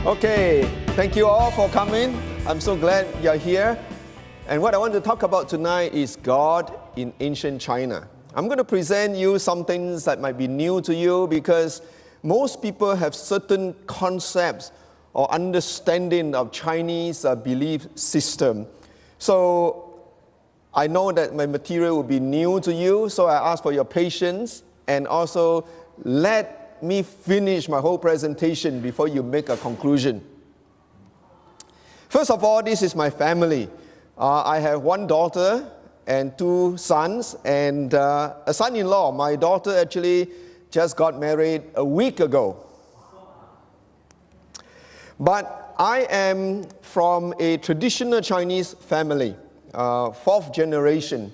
Okay, thank you all for coming. I'm so glad you're here. And what I want to talk about tonight is God in ancient China. I'm going to present you some things that might be new to you because most people have certain concepts or understanding of Chinese belief system. So I know that my material will be new to you, so I ask for your patience and also let me finish my whole presentation before you make a conclusion. First of all, this is my family. I have one daughter and two sons and a son-in-law. My daughter actually just got married a week ago. But I am from a traditional Chinese family, fourth generation.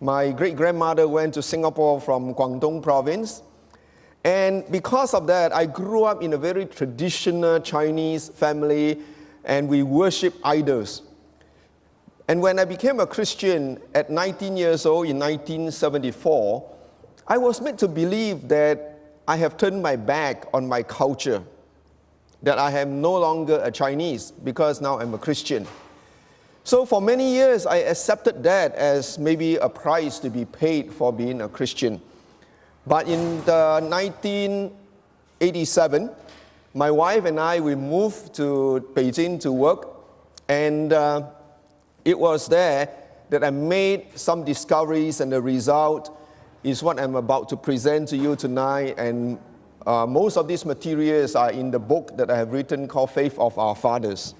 My great-grandmother went to Singapore from Guangdong province. And because of that, I grew up in a very traditional Chinese family, and we worship idols. And when I became a Christian at 19 years old in 1974, I was made to believe that I have turned my back on my culture, that I am no longer a Chinese because now I'm a Christian. So for many years, I accepted that as maybe a price to be paid for being a Christian. But in 1987, my wife and I, we moved to Beijing to work, and it was there that I made some discoveries, and the result is what I'm about to present to you tonight. And most of these materials are in the book that I have written called Faith of Our Fathers.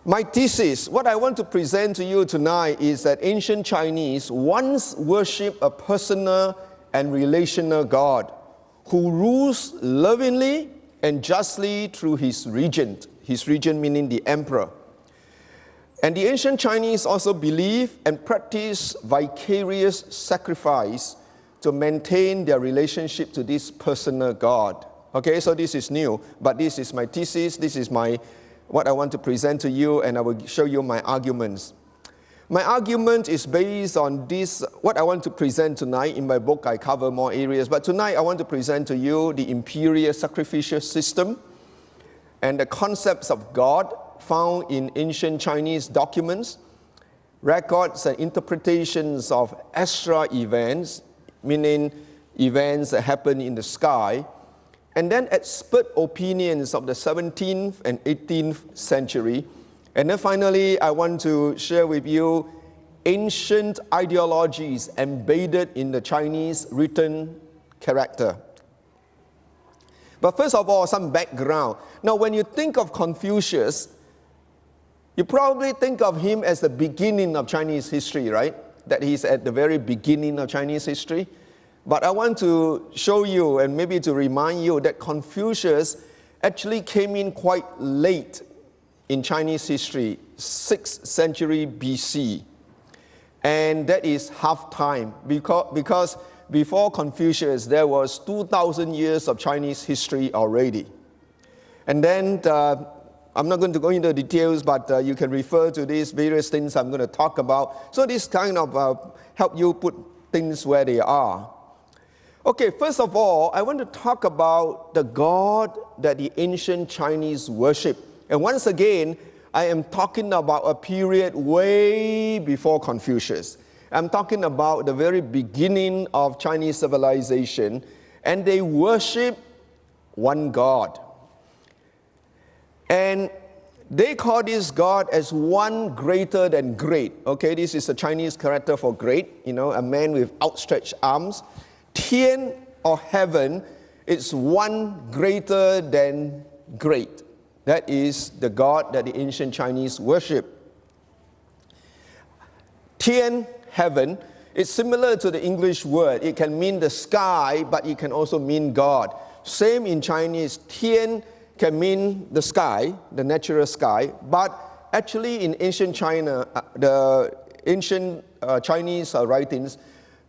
My thesis, what I want to present to you tonight is that ancient Chinese once worshipped a personal and relational God who rules lovingly and justly through his regent meaning the emperor. And the ancient Chinese also believe and practice vicarious sacrifice to maintain their relationship to this personal God. Okay, so this is new, but this is my thesis, this is what I want to present to you, and I will show you my arguments. My argument is based on this, what I want to present tonight. In my book, I cover more areas, but tonight I want to present to you the imperial sacrificial system and the concepts of God found in ancient Chinese documents, records and interpretations of astral events, meaning events that happen in the sky, and then expert opinions of the 17th and 18th century. And then finally, I want to share with you ancient ideologies embedded in the Chinese written character. But first of all, some background. Now, when you think of Confucius, you probably think of him as the beginning of Chinese history, right? That he's at the very beginning of Chinese history. But I want to show you and maybe to remind you that Confucius actually came in quite late in Chinese history, 6th century BC. And that is half time because before Confucius, there was 2,000 years of Chinese history already. And then, I'm not going to go into details, but you can refer to these various things I'm going to talk about. So this kind of help you put things where they are. Okay, first of all, I want to talk about the God that the ancient Chinese worship. And once again, I am talking about a period way before Confucius. I'm talking about the very beginning of Chinese civilization, and they worship one God. And they call this God as one greater than great. Okay, this is a Chinese character for great, a man with outstretched arms. Tian, or heaven, is one greater than great. That is the God that the ancient Chinese worship. Tian, heaven, is similar to the English word. It can mean the sky, but it can also mean God. Same in Chinese. Tian can mean the sky, the natural sky, but actually in ancient China, the ancient Chinese writings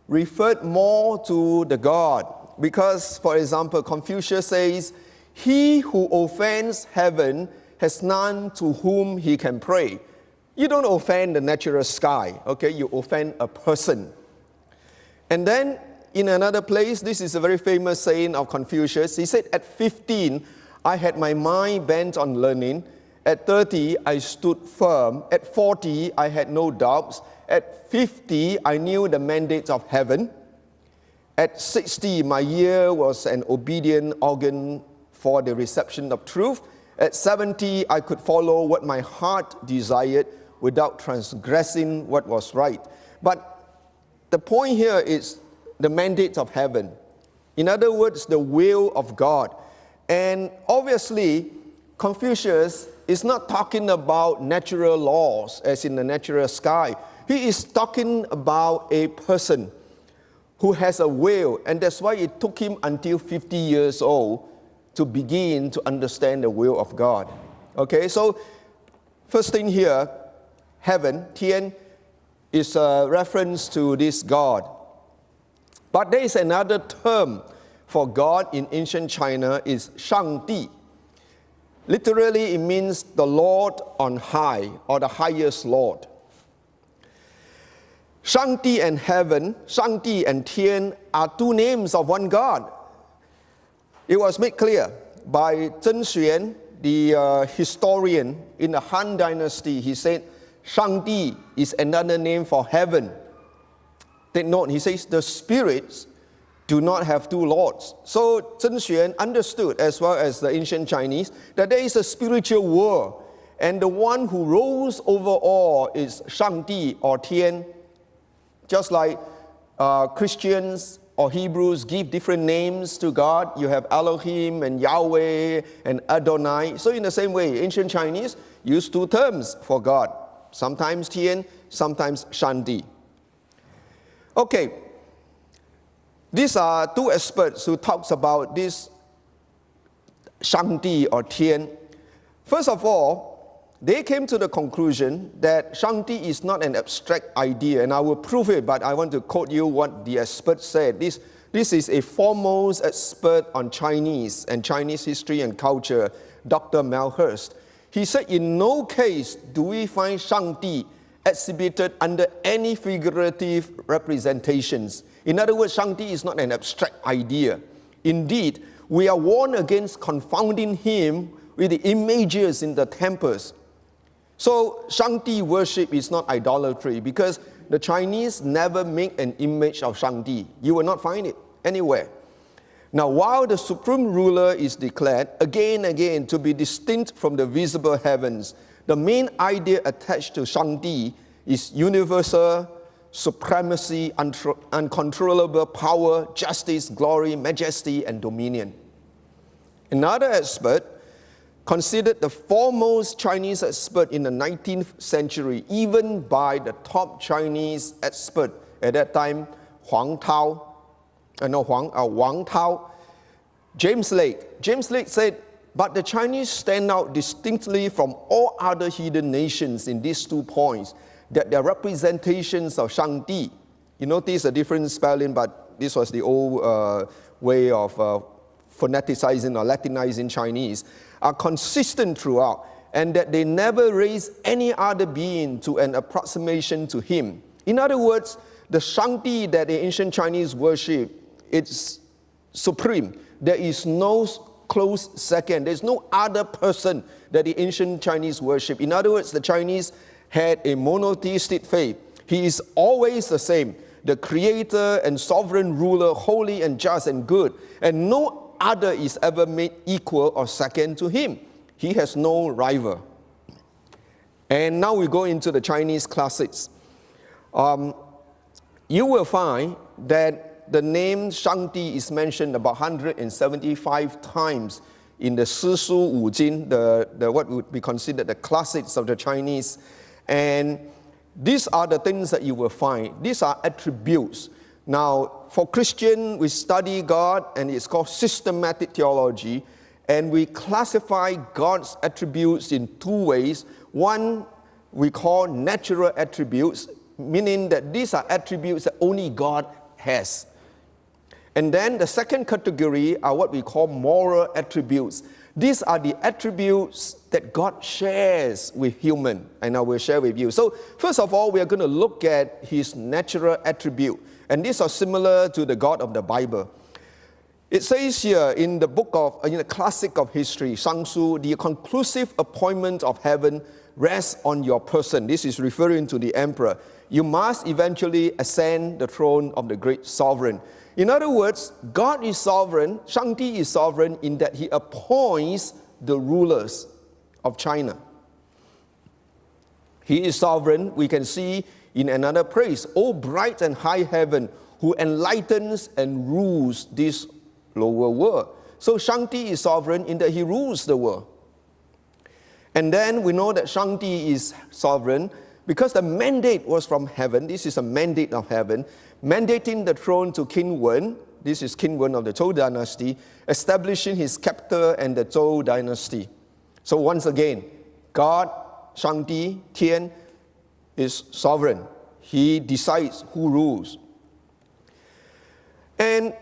referred more to the God. Because, for example, Confucius says, "He who offends heaven has none to whom he can pray." You don't offend the natural sky, okay? You offend a person. And then in another place, this is a very famous saying of Confucius. He said, "At 15, I had my mind bent on learning. At 30, I stood firm. At 40, I had no doubts. At 50, I knew the mandate of heaven. At 60, my ear was an obedient organ for the reception of truth. At 70, I could follow what my heart desired without transgressing what was right. But the point here is the mandate of heaven. In other words, the will of God. And obviously, Confucius is not talking about natural laws as in the natural sky. He is talking about a person who has a will, and that's why it took him until 50 years old to begin to understand the will of God. Okay, so first thing here, heaven, Tian, is a reference to this God. But there is another term for God in ancient China is 上帝. Literally, it means the Lord on high, or the highest Lord. 上帝 and heaven, 上帝 and Tian are two names of one God. It was made clear by Zheng Xuan, the historian in the Han Dynasty. He said, 上帝 is another name for heaven. Take note, he says, the spirits do not have two lords. So Zheng Xuan understood, as well as the ancient Chinese, that there is a spiritual world, and the one who rules over all is 上帝 or Tian. Just like Christians or Hebrews give different names to God. You have Elohim and Yahweh and Adonai. So in the same way, ancient Chinese use two terms for God. Sometimes Tian, sometimes Shanti. Okay, these are two experts who talks about this Shanti or Tian. First of all, they came to the conclusion that Shanti is not an abstract idea, and I will prove it, but I want to quote you what the expert said. This is a foremost expert on Chinese and Chinese history and culture, Dr. Malhurst. He said, in no case do we find Shanti exhibited under any figurative representations. In other words, Shanti is not an abstract idea. Indeed, we are warned against confounding him with the images in the temples. So, Shanti worship is not idolatry because the Chinese never make an image of Shanti. You will not find it anywhere. Now, while the supreme ruler is declared again and again to be distinct from the visible heavens, the main idea attached to Shanti is universal supremacy, uncontrollable power, justice, glory, majesty, and dominion. Another expert, considered the foremost Chinese expert in the 19th century, even by the top Chinese expert at that time, Wang Tao, James Lake. James Lake said, but the Chinese stand out distinctly from all other hidden nations in these 2 points, that their representations of Shanti, you notice a different spelling, but this was the old way of phoneticizing or Latinizing Chinese, are consistent throughout, and that they never raise any other being to an approximation to him. In other words, the Shanti that the ancient Chinese worship, it's supreme. There is no close second. There's no other person that the ancient Chinese worship. In other words, the Chinese had a monotheistic faith. He is always the same, the creator and sovereign ruler, holy and just and good, and no other is ever made equal or second to him. He has no rival. And now we go into the Chinese classics. You will find that the name Shanti is mentioned about 175 times in the Sishu Wujin, the what would be considered the classics of the Chinese. And these are the things that you will find. These are attributes. Now, for Christian, we study God, and it's called systematic theology, and we classify God's attributes in 2 ways. One, we call natural attributes, meaning that these are attributes that only God has. And then the second category are what we call moral attributes. These are the attributes that God shares with human, and I will share with you. So, first of all, we are going to look at his natural attribute. And these are similar to the God of the Bible. It says here in the book of, in the classic of history, Shang-Su, the conclusive appointment of heaven rests on your person. This is referring to the emperor. You must eventually ascend the throne of the great sovereign. In other words, God is sovereign, Shanti is sovereign in that he appoints the rulers of China. He is sovereign, we can see in another praise, O bright and high heaven, who enlightens and rules this lower world. So Shanti is sovereign in that he rules the world. And then we know that Shanti is sovereign because the mandate was from heaven. This is a mandate of heaven, mandating the throne to King Wen. This is King Wen of the Zhou dynasty, establishing his scepter and the Zhou dynasty. So once again, God, Shanti, Tian, is sovereign. He decides who rules. And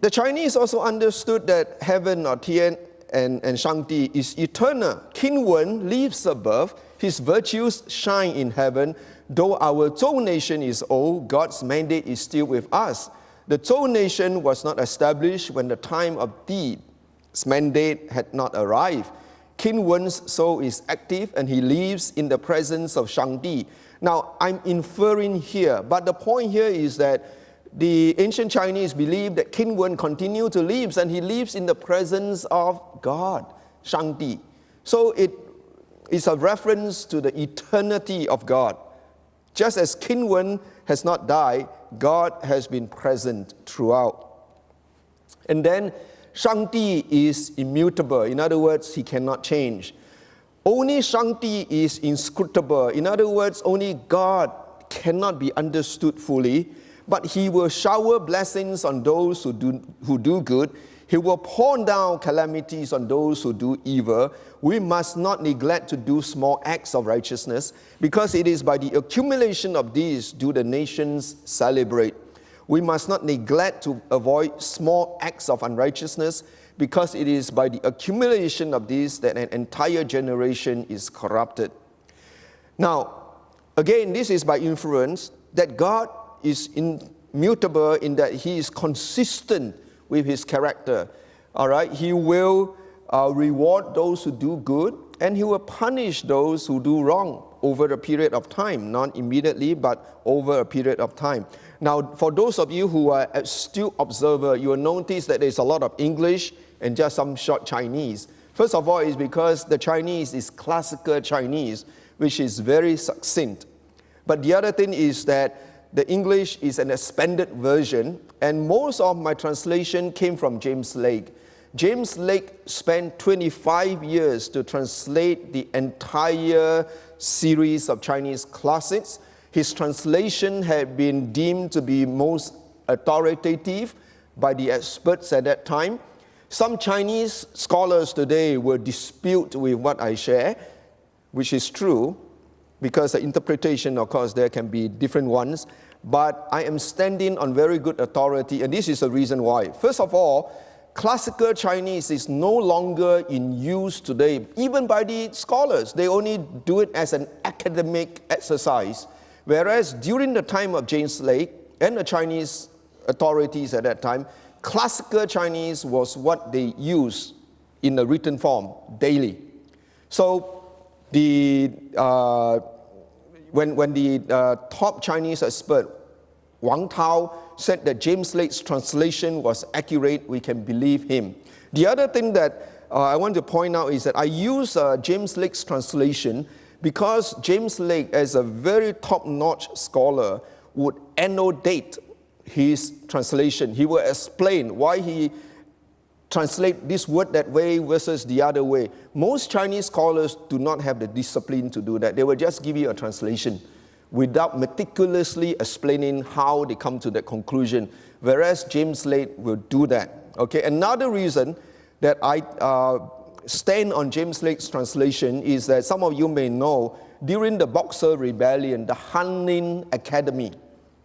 the Chinese also understood that heaven or Tian and Shanti is eternal. King Wen lives above. His virtues shine in heaven. Though our Zhou nation is old, God's mandate is still with us. The Zhou nation was not established when the time of Di's mandate had not arrived. King Wen's soul is active and he lives in the presence of Shanti. Now, I'm inferring here, but the point here is that the ancient Chinese believed that King Wen continued to live and he lives in the presence of God, Shanti. So it is a reference to the eternity of God. Just as King Wen has not died, God has been present throughout. And then Shanti is immutable. In other words, he cannot change. Only Shanti is inscrutable. In other words, only God cannot be understood fully, but he will shower blessings on those who do good. He will pour down calamities on those who do evil. We must not neglect to do small acts of righteousness, because it is by the accumulation of these do the nations celebrate. We must not neglect to avoid small acts of unrighteousness, because it is by the accumulation of these that an entire generation is corrupted. Now, again, this is by inference that God is immutable in that he is consistent with his character. All right, he will reward those who do good, and he will punish those who do wrong over a period of time, not immediately, but over a period of time. Now, for those of you who are astute observer, you will notice that there's a lot of English and just some short Chinese. First of all, it's because the Chinese is classical Chinese, which is very succinct. But the other thing is that the English is an expanded version, and most of my translation came from James Lake. James Lake spent 25 years to translate the entire series of Chinese classics. His translation had been deemed to be most authoritative by the experts at that time. Some Chinese scholars today will dispute with what I share, which is true, because the interpretation, of course, there can be different ones. But I am standing on very good authority, and this is the reason why. First of all, classical Chinese is no longer in use today, even by the scholars. They only do it as an academic exercise. Whereas during the time of James Lake and the Chinese authorities at that time, classical Chinese was what they used in the written form daily. So when the top Chinese expert, Wang Tao, said that James Lake's translation was accurate, we can believe him. The other thing that I want to point out is that I use James Lake's translation because James Lake, as a very top-notch scholar, would annotate his translation. He will explain why he translate this word that way versus the other way. Most Chinese scholars do not have the discipline to do that. They will just give you a translation without meticulously explaining how they come to that conclusion, whereas James Lake will do that. Okay, another reason that I stand on James Lake's translation is that some of you may know, during the Boxer Rebellion, the Hanlin Academy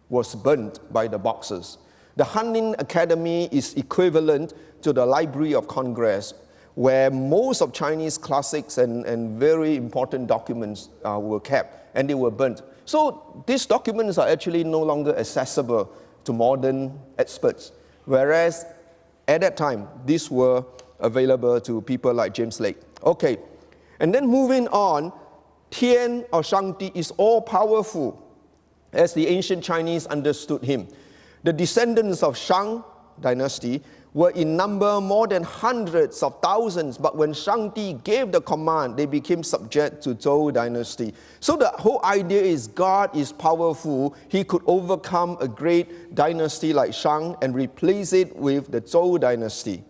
was burnt by the Boxers. The Hanlin Academy is equivalent to the Library of Congress, where most of Chinese classics and very important documents were kept, and they were burnt. So these documents are actually no longer accessible to modern experts, whereas At that time, these were available to people like James Lake. Okay, and then moving on, Tian or Shangdi is all-powerful, as the ancient Chinese understood him. The descendants of Shang dynasty were in number more than hundreds of thousands, but when Shangdi gave the command, they became subject to Zhou dynasty. So the whole idea is God is powerful. He could overcome a great dynasty like Shang and replace it with the Zhou dynasty.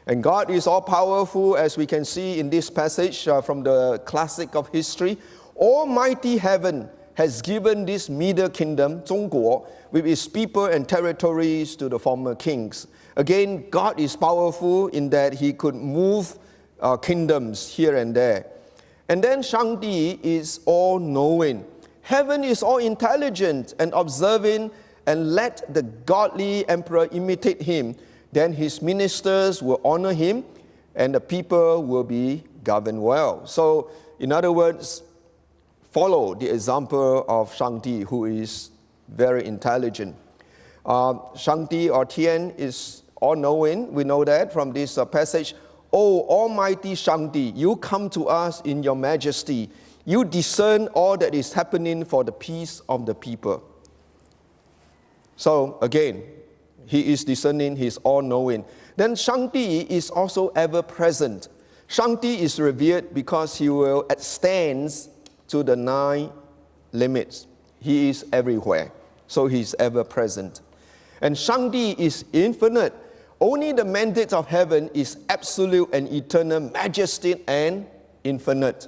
And God is all-powerful, as we can see in this passage from the classic of history. Almighty heaven has given this middle kingdom, Zhongguo, with its people and territories to the former kings. Again, God is powerful in that he could move kingdoms here and there. And then Shangdi is all-knowing. Heaven is all-intelligent and observing, and let the godly emperor imitate him. Then his ministers will honor him, and the people will be governed well. So, in other words, follow the example of Shangdi, who is very intelligent. Shangdi or Tian is all-knowing. We know that from this passage. O Almighty Shangdi, you come to us in your majesty. You discern all that is happening for the peace of the people. So, again, he is discerning, he is all-knowing. Then Shangdi is also ever-present. Shangdi is revered because he will extend to the 9 limits. He is everywhere, so he is ever-present. And Shangdi is infinite. Only the mandate of heaven is absolute and eternal, majestic and infinite.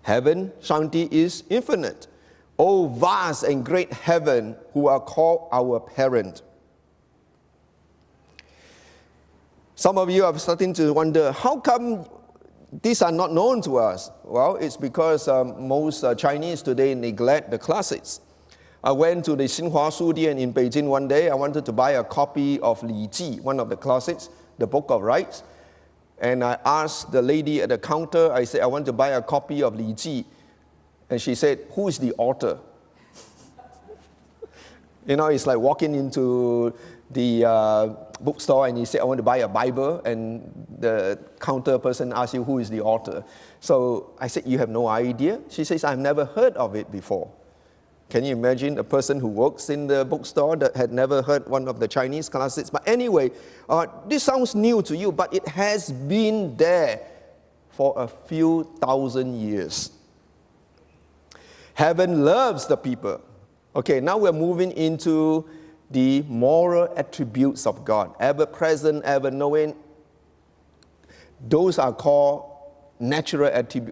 Heaven, Shangdi is infinite. O vast and great heaven, who are called our parent. Some of you are starting to wonder, how come these are not known to us? Well, it's because most Chinese today neglect the classics. I went to the Xinhua Shudian in Beijing one day. I wanted to buy a copy of Li Ji, one of the classics, the Book of Rites. And I asked the lady at the counter, I said, I want to buy a copy of Li Ji. And she said, who is the author? You know, it's like walking into the bookstore and you say, I want to buy a Bible, and the counter person asks you, who is the author? So I said, you have no idea? She says, I've never heard of it before. Can you imagine a person who works in the bookstore that had never heard one of the Chinese classics? But anyway, this sounds new to you, but it has been there for a few thousand years. Heaven loves the people. Okay, now we're moving into the moral attributes of God. Ever-present, ever-knowing. Those are called natural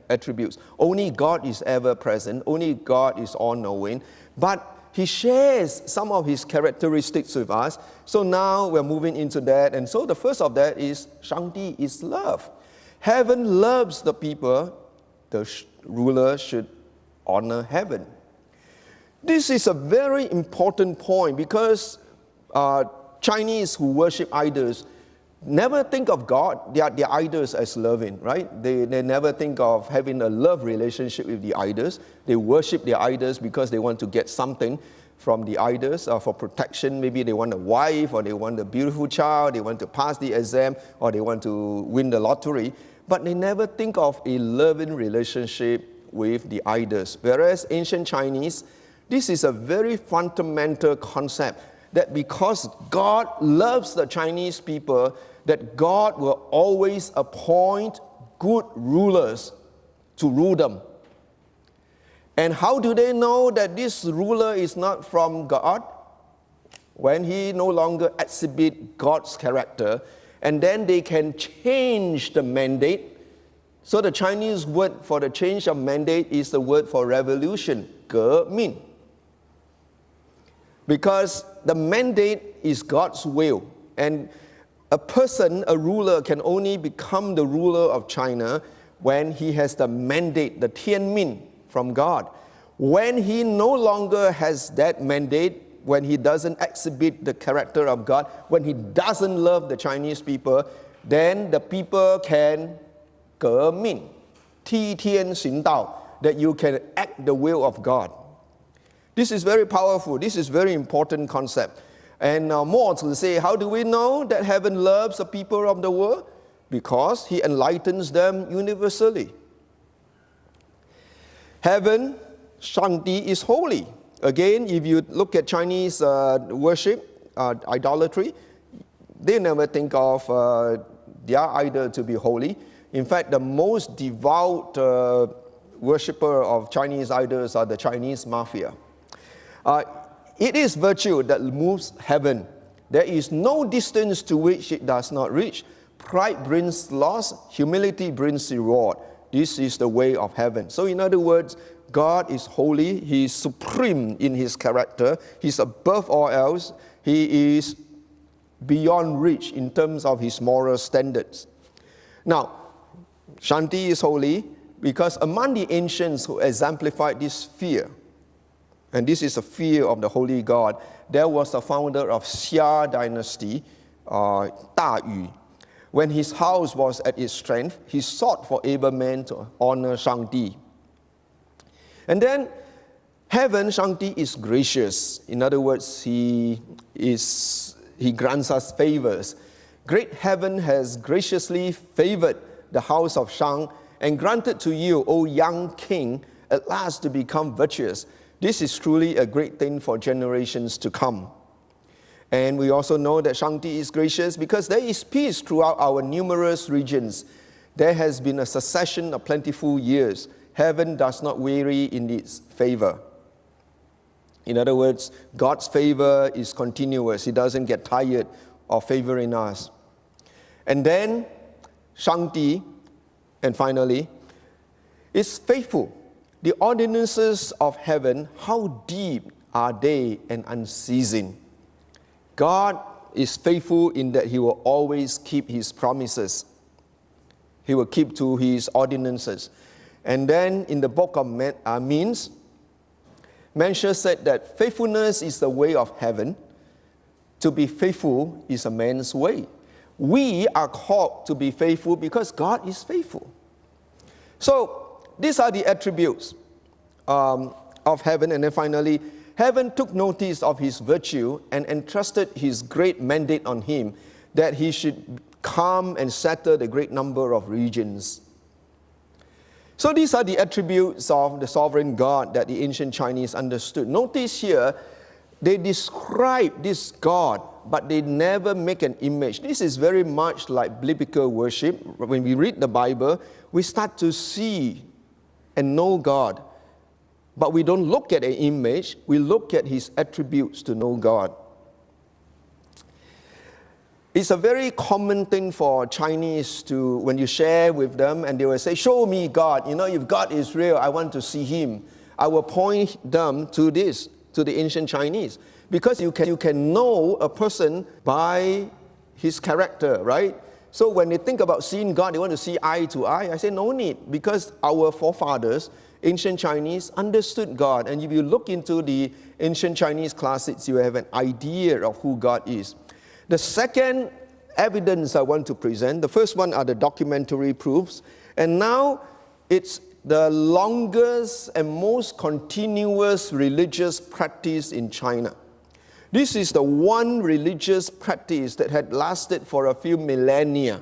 attributes. Only God is ever-present. Only God is all-knowing. But he shares some of his characteristics with us. So now we're moving into that. And so the first of that is Shangdi is love. Heaven loves the people. The ruler should honor heaven. This is a very important point because Chinese who worship idols never think of God, their idols as loving, right? They never think of having a love relationship with the idols. They worship their idols because they want to get something from the idols for protection. Maybe they want a wife, or they want a beautiful child, they want to pass the exam, or they want to win the lottery. But they never think of a loving relationship with the idols. Whereas ancient Chinese, this is a very fundamental concept, that because God loves the Chinese people, that God will always appoint good rulers to rule them. And how do they know that this ruler is not from God? When he no longer exhibits God's character, and then they can change the mandate. So the Chinese word for the change of mandate is the word for revolution, 革命. Because the mandate is God's will. And a person, a ruler, can only become the ruler of China when he has the mandate, the Tianmin, from God. When he no longer has that mandate, when he doesn't exhibit the character of God, when he doesn't love the Chinese people, then the people can 革命, 替天行道, that you can act the will of God. This is very powerful. This is very important concept. And more to say, how do we know that heaven loves the people of the world? Because he enlightens them universally. Heaven, 上帝 is holy. Again, if you look at Chinese worship, idolatry, they never think of their idol to be holy. In fact, the most devout worshipper of Chinese idols are the Chinese mafia. It is virtue that moves heaven. There is no distance to which it does not reach. Pride brings loss, humility brings reward. This is the way of heaven. So in other words, God is holy, he is supreme in his character, he's above all else, he is beyond reach in terms of his moral standards. Now, Shanti is holy because among the ancients who exemplified this fear, and this is a fear of the holy God, there was a founder of Xia dynasty, Da Yu. When his house was at its strength, he sought for able men to honor Shangdi. And then heaven, Shangdi is gracious. In other words, he grants us favors. Great heaven has graciously favored the house of Shang and granted to you, O young king, at last to become virtuous. This is truly a great thing for generations to come. And we also know that Shangdi is gracious because there is peace throughout our numerous regions. There has been a succession of plentiful years. Heaven does not weary in its favor. In other words, God's favor is continuous. He doesn't get tired of favoring us. And then, Shangdi, and finally, is faithful. The ordinances of heaven, how deep are they and unceasing? God is faithful in that he will always keep his promises. He will keep to his ordinances. And then in the book of Means, Mencius said that faithfulness is the way of heaven. To be faithful is a man's way. We are called to be faithful because God is faithful. So these are the attributes of heaven. And then finally, heaven took notice of his virtue and entrusted his great mandate on him that he should calm and settle the great number of regions. So these are the attributes of the sovereign God that the ancient Chinese understood. Notice here, they describe this God, but they never make an image. This is very much like biblical worship. When we read the Bible, we start to see and know God. But we don't look at an image, we look at his attributes to know God. It's a very common thing for Chinese to, when you share with them, and they will say, show me God. You know, if God is real, I want to see him. I will point them to this, to the ancient Chinese. Because you can know a person by his character, right? So when they think about seeing God, they want to see eye to eye. I say, no need, because our forefathers, ancient Chinese, understood God. And if you look into the ancient Chinese classics, you have an idea of who God is. The second evidence I want to present, the first one are the documentary proofs. And now it's the longest and most continuous religious practice in China. This is the one religious practice that had lasted for a few millennia.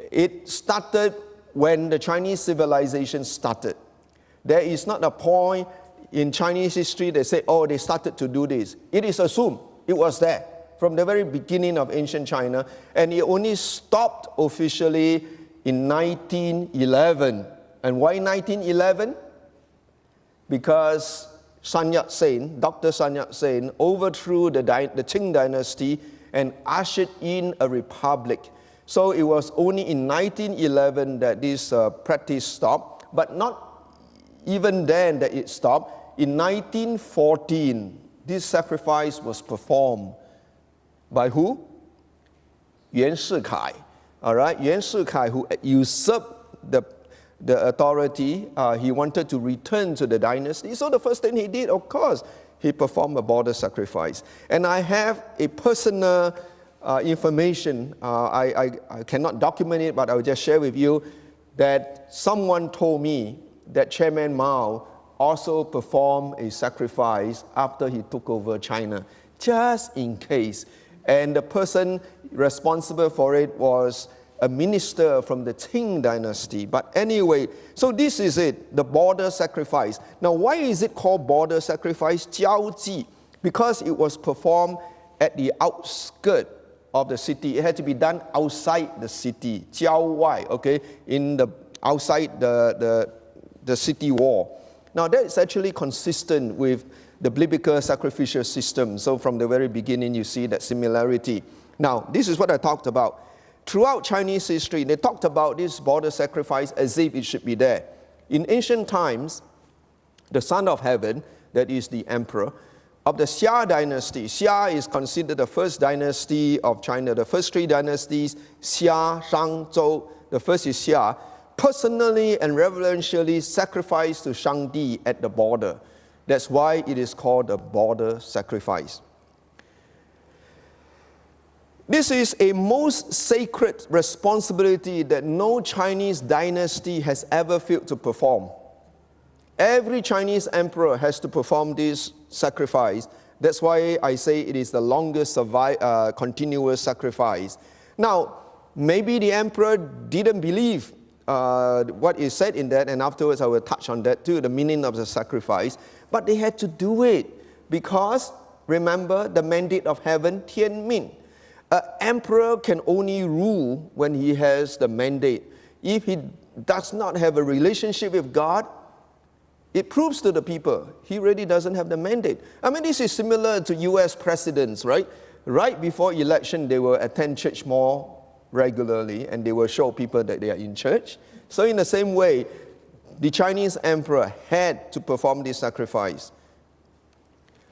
It started when the Chinese civilization started. There is not a point in Chinese history that say, oh, they started to do this. It is assumed it was there from the very beginning of ancient China, and it only stopped officially in 1911. And why 1911? Because Sun Yat-sen, Dr. Sun Yat-sen, overthrew the Qing dynasty and ushered in a republic. So it was only in 1911 that this practice stopped, but not even then that it stopped. In 1914, this sacrifice was performed. By who? Yuan Shikai. All right, Yuan Shikai, who usurped the authority, he wanted to return to the dynasty. So the first thing he did, of course, he performed a border sacrifice. And I have a personal information. I cannot document it, but I will just share with you that someone told me that Chairman Mao also performed a sacrifice after he took over China. just in case. And the person responsible for it was a minister from the Qing dynasty. But anyway, so this is it, the border sacrifice. Now, why is it called border sacrifice? 交祭, because it was performed at the outskirts of the city. It had to be done outside the city, 郊外, okay, outside the city wall. Now, that's actually consistent with the biblical sacrificial system. So from the very beginning, you see that similarity. Now, this is what I talked about. Throughout Chinese history, they talked about this border sacrifice as if it should be there. In ancient times, the Son of Heaven, that is the emperor, of the Xia dynasty. Xia is considered the first dynasty of China. The first three dynasties, Xia, Shang, Zhou. The first is Xia. Personally and reverentially sacrificed to Shanti at the border. That's why it is called a border sacrifice. This is a most sacred responsibility that no Chinese dynasty has ever failed to perform. Every Chinese emperor has to perform this sacrifice. That's why I say it is the longest continuous sacrifice. Now, maybe the emperor didn't believe what is said in that, and afterwards I will touch on that too, the meaning of the sacrifice. But they had to do it because, remember, the mandate of heaven, Tian Min. An emperor can only rule when he has the mandate. If he does not have a relationship with God, it proves to the people he really doesn't have the mandate. I mean, this is similar to US presidents, right? Right before election, they will attend church more regularly and they will show people that they are in church. So in the same way, the Chinese emperor had to perform this sacrifice.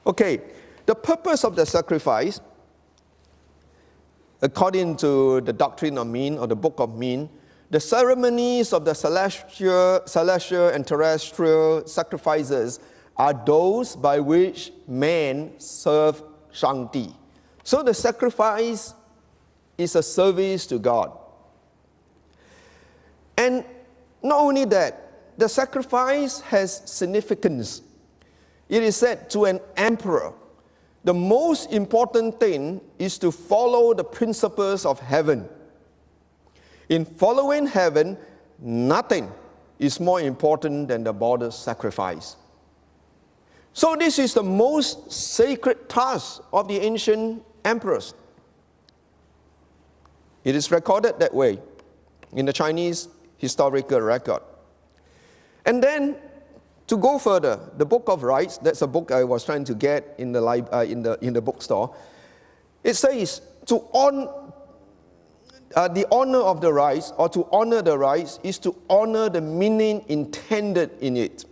Okay, the purpose of the sacrifice, according to the doctrine of Min or the book of Min, the ceremonies of the celestial and terrestrial sacrifices are those by which men serve Shanti. So the sacrifice is a service to God. And not only that, the sacrifice has significance. It is said to an emperor, the most important thing is to follow the principles of heaven. In following heaven, nothing is more important than the border sacrifice. So this is the most sacred task of the ancient emperors. It is recorded that way in the Chinese historical record. And then, to go further, the Book of Rites, that's a book I was trying to get in the bookstore. It says, the honor of the rites, or to honor the rites, is to honor the meaning intended in it.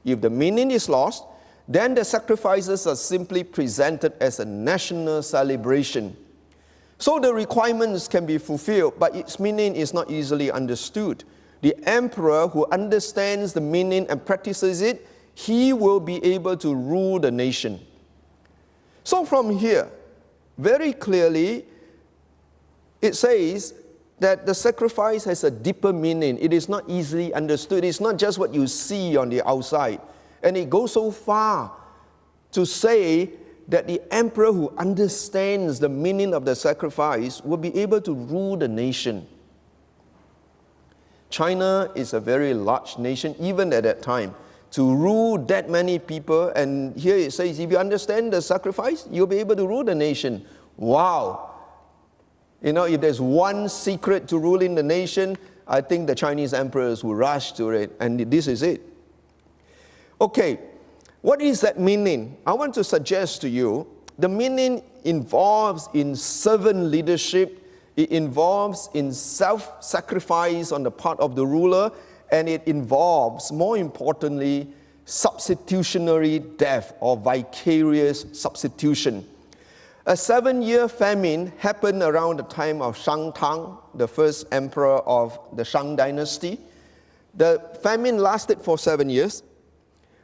If the meaning is lost, then the sacrifices are simply presented as a national celebration. So the requirements can be fulfilled, but its meaning is not easily understood. The emperor who understands the meaning and practices it, he will be able to rule the nation. So from here, very clearly, it says that the sacrifice has a deeper meaning. It is not easily understood. It's not just what you see on the outside. And it goes so far to say that the emperor who understands the meaning of the sacrifice will be able to rule the nation. China is a very large nation, even at that time. To rule that many people, and here it says, if you understand the sacrifice, you'll be able to rule the nation. Wow! You know, if there's one secret to ruling the nation, I think the Chinese emperors will rush to it, and this is it. Okay, what is that meaning? I want to suggest to you, the meaning involves in servant leadership. It involves in self-sacrifice on the part of the ruler, and it involves, more importantly, substitutionary death or vicarious substitution. A 7-year famine happened around the time of Shang Thong, the first emperor of the Shang dynasty. The famine lasted for 7 years.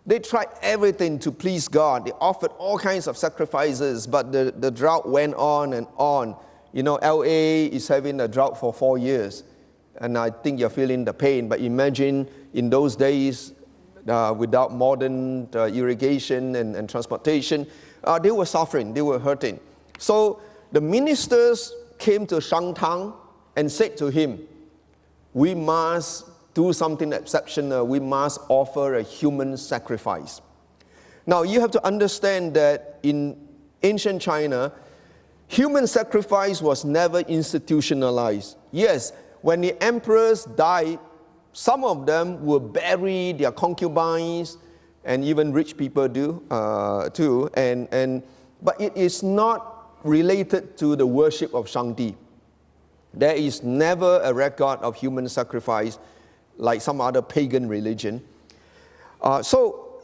They tried everything to please God. They offered all kinds of sacrifices, but the drought went on and on. You know, LA is having a drought for 4 years, and I think you're feeling the pain. But imagine in those days, without modern irrigation and transportation, they were suffering, they were hurting. So the ministers came to Tang and said to him, we must do something exceptional. We must offer a human sacrifice. Now, you have to understand that in ancient China, human sacrifice was never institutionalized. Yes, when the emperors died, some of them would bury their concubines, and even rich people do too. But it is not related to the worship of Shanti. There is never a record of human sacrifice like some other pagan religion. So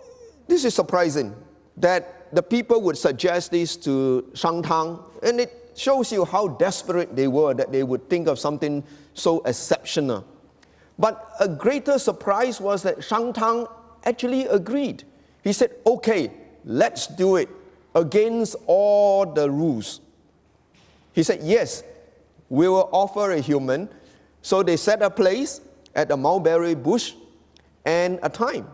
this is surprising that the people would suggest this to Tang, and it shows you how desperate they were that they would think of something so exceptional. But a greater surprise was that Tang actually agreed. He said, okay, let's do it against all the rules. He said, yes, we will offer a human. So they set a place at the mulberry bush and a time.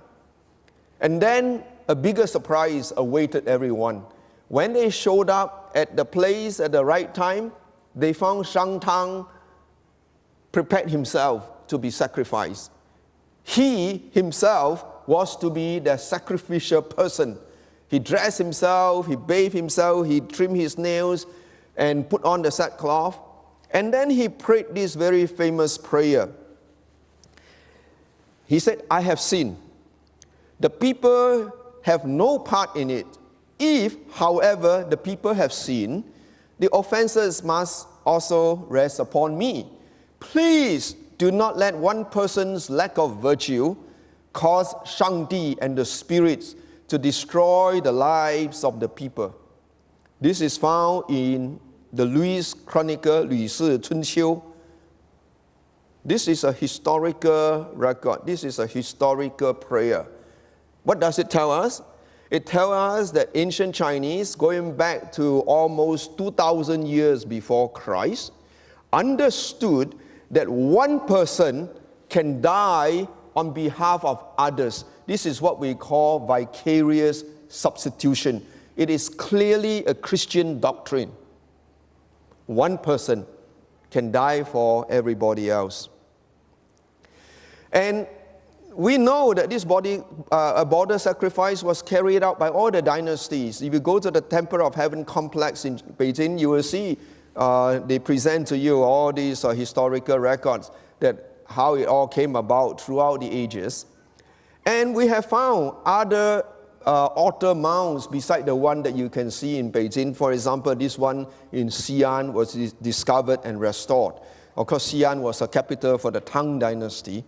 And then a bigger surprise awaited everyone. When they showed up at the place at the right time, they found Tang prepared himself to be sacrificed. He himself was to be the sacrificial person. He dressed himself, he bathed himself, he trimmed his nails and put on the sackcloth. And then he prayed this very famous prayer. He said, I have sinned. The people have no part in it. If, however, the people have sinned, the offenses must also rest upon me. Please do not let one person's lack of virtue cause Shangdi and the spirits to destroy the lives of the people. This is found in the Louis Chronicle, 吕氏春秋. This is a historical record. This is a historical prayer. What does it tell us? It tells us that ancient Chinese, going back to almost 2,000 years before Christ, understood that one person can die on behalf of others. This is what we call vicarious substitution. It is clearly a Christian doctrine. One person can die for everybody else. And we know that this border sacrifice was carried out by all the dynasties. If you go to the Temple of Heaven complex in Beijing, you will see they present to you all these historical records that how it all came about throughout the ages. And we have found other altar mounds beside the one that you can see in Beijing. For example, this one in Xi'an was discovered and restored. Of course, Xi'an was a capital for the Thong dynasty.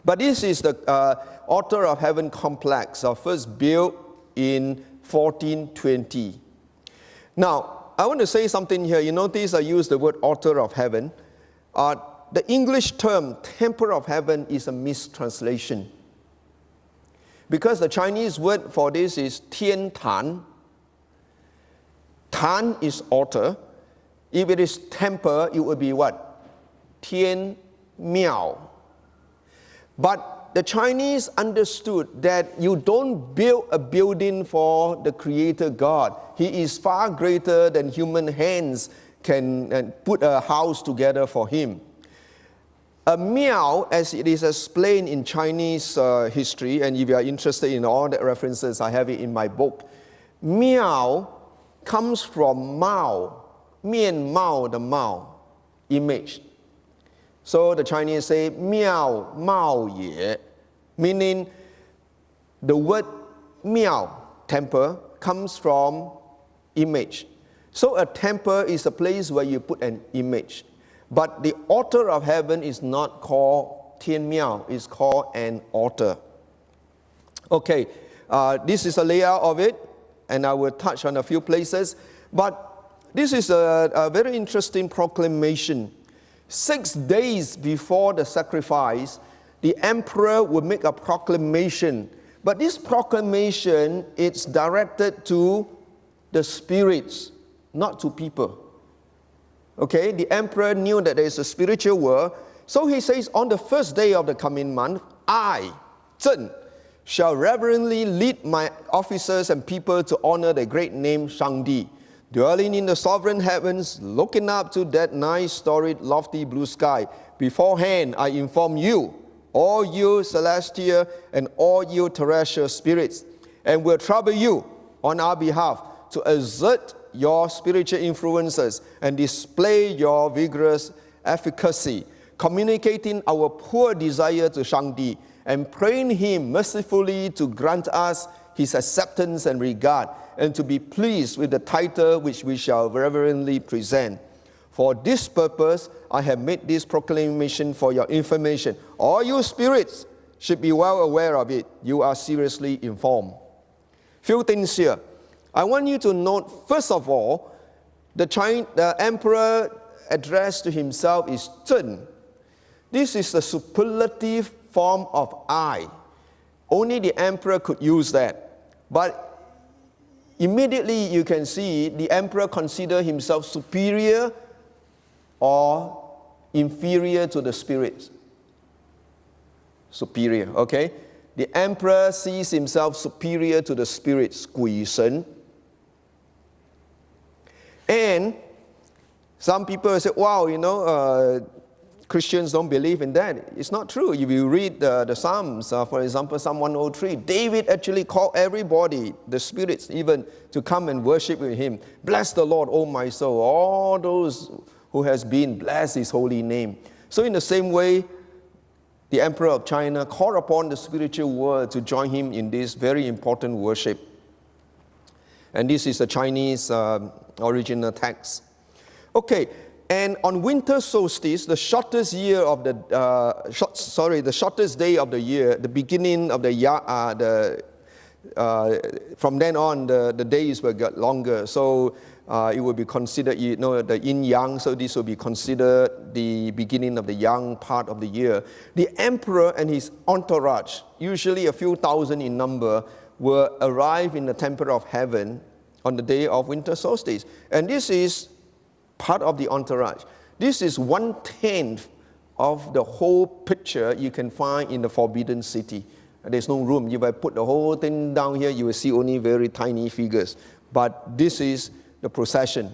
But this is the Altar of Heaven complex, first built in 1420. Now, I want to say something here. You notice I use the word Altar of Heaven. The English term Temple of Heaven is a mistranslation. Because the Chinese word for this is Tian Tan. Tan is altar. If it is temple, it would be what? Tian Miao. But the Chinese understood that you don't build a building for the Creator God. He is far greater than human hands can put a house together for him. A miao, as it is explained in Chinese history, and if you are interested in all the references, I have it in my book. Miao comes from Mao, Mian Mao, the Mao, image. So the Chinese say, miao mao ye, meaning the word miao, temple, comes from image. So a temple is a place where you put an image. But the altar of heaven is not called Tian Miao, it's called an altar. Okay, this is a layout of it, and I will touch on a few places. But this is a very interesting proclamation. 6 days before the sacrifice, the emperor would make a proclamation. But this proclamation is directed to the spirits, not to people. Okay, the emperor knew that there is a spiritual world. So he says, on the first day of the coming month, I, Zhen, shall reverently lead my officers and people to honor the great name Shangdi, dwelling in the sovereign heavens, looking up to that nice, storied, lofty blue sky. Beforehand, I inform you, all you celestial and all you terrestrial spirits, and will trouble you on our behalf to exert your spiritual influences and display your vigorous efficacy, communicating our poor desire to Shangdi and praying him mercifully to grant us his acceptance and regard, and to be pleased with the title which we shall reverently present. For this purpose, I have made this proclamation for your information. All you spirits should be well aware of it. You are seriously informed. Few things here. I want you to note, first of all, the emperor addressed to himself is Zhen. This is the superlative form of I. Only the emperor could use that. But immediately you can see the emperor consider himself superior or inferior to the spirits. Superior, okay? The emperor sees himself superior to the spirits, 鬼神. And some people say, wow, Christians don't believe in that. It's not true. If you read the Psalms, for example, Psalm 103, David actually called everybody, the spirits even, to come and worship with him. Bless the Lord, O my soul. All those who has been, bless his holy name. So in the same way, the Emperor of China called upon the spiritual world to join him in this very important worship. And this is the Chinese original text. Okay, and on winter solstice, the shortest day of the year, the beginning of the year, from then on, the days will get longer. So it will be considered, the yin-yang, so this will be considered the beginning of the yang part of the year. The emperor and his entourage, usually a few thousand in number, will arrive in the temple of heaven on the day of winter solstice. And this is part of the entourage. This is 1/10 of the whole picture you can find in the Forbidden City. There's no room. If I put the whole thing down here, you will see only very tiny figures. But this is the procession.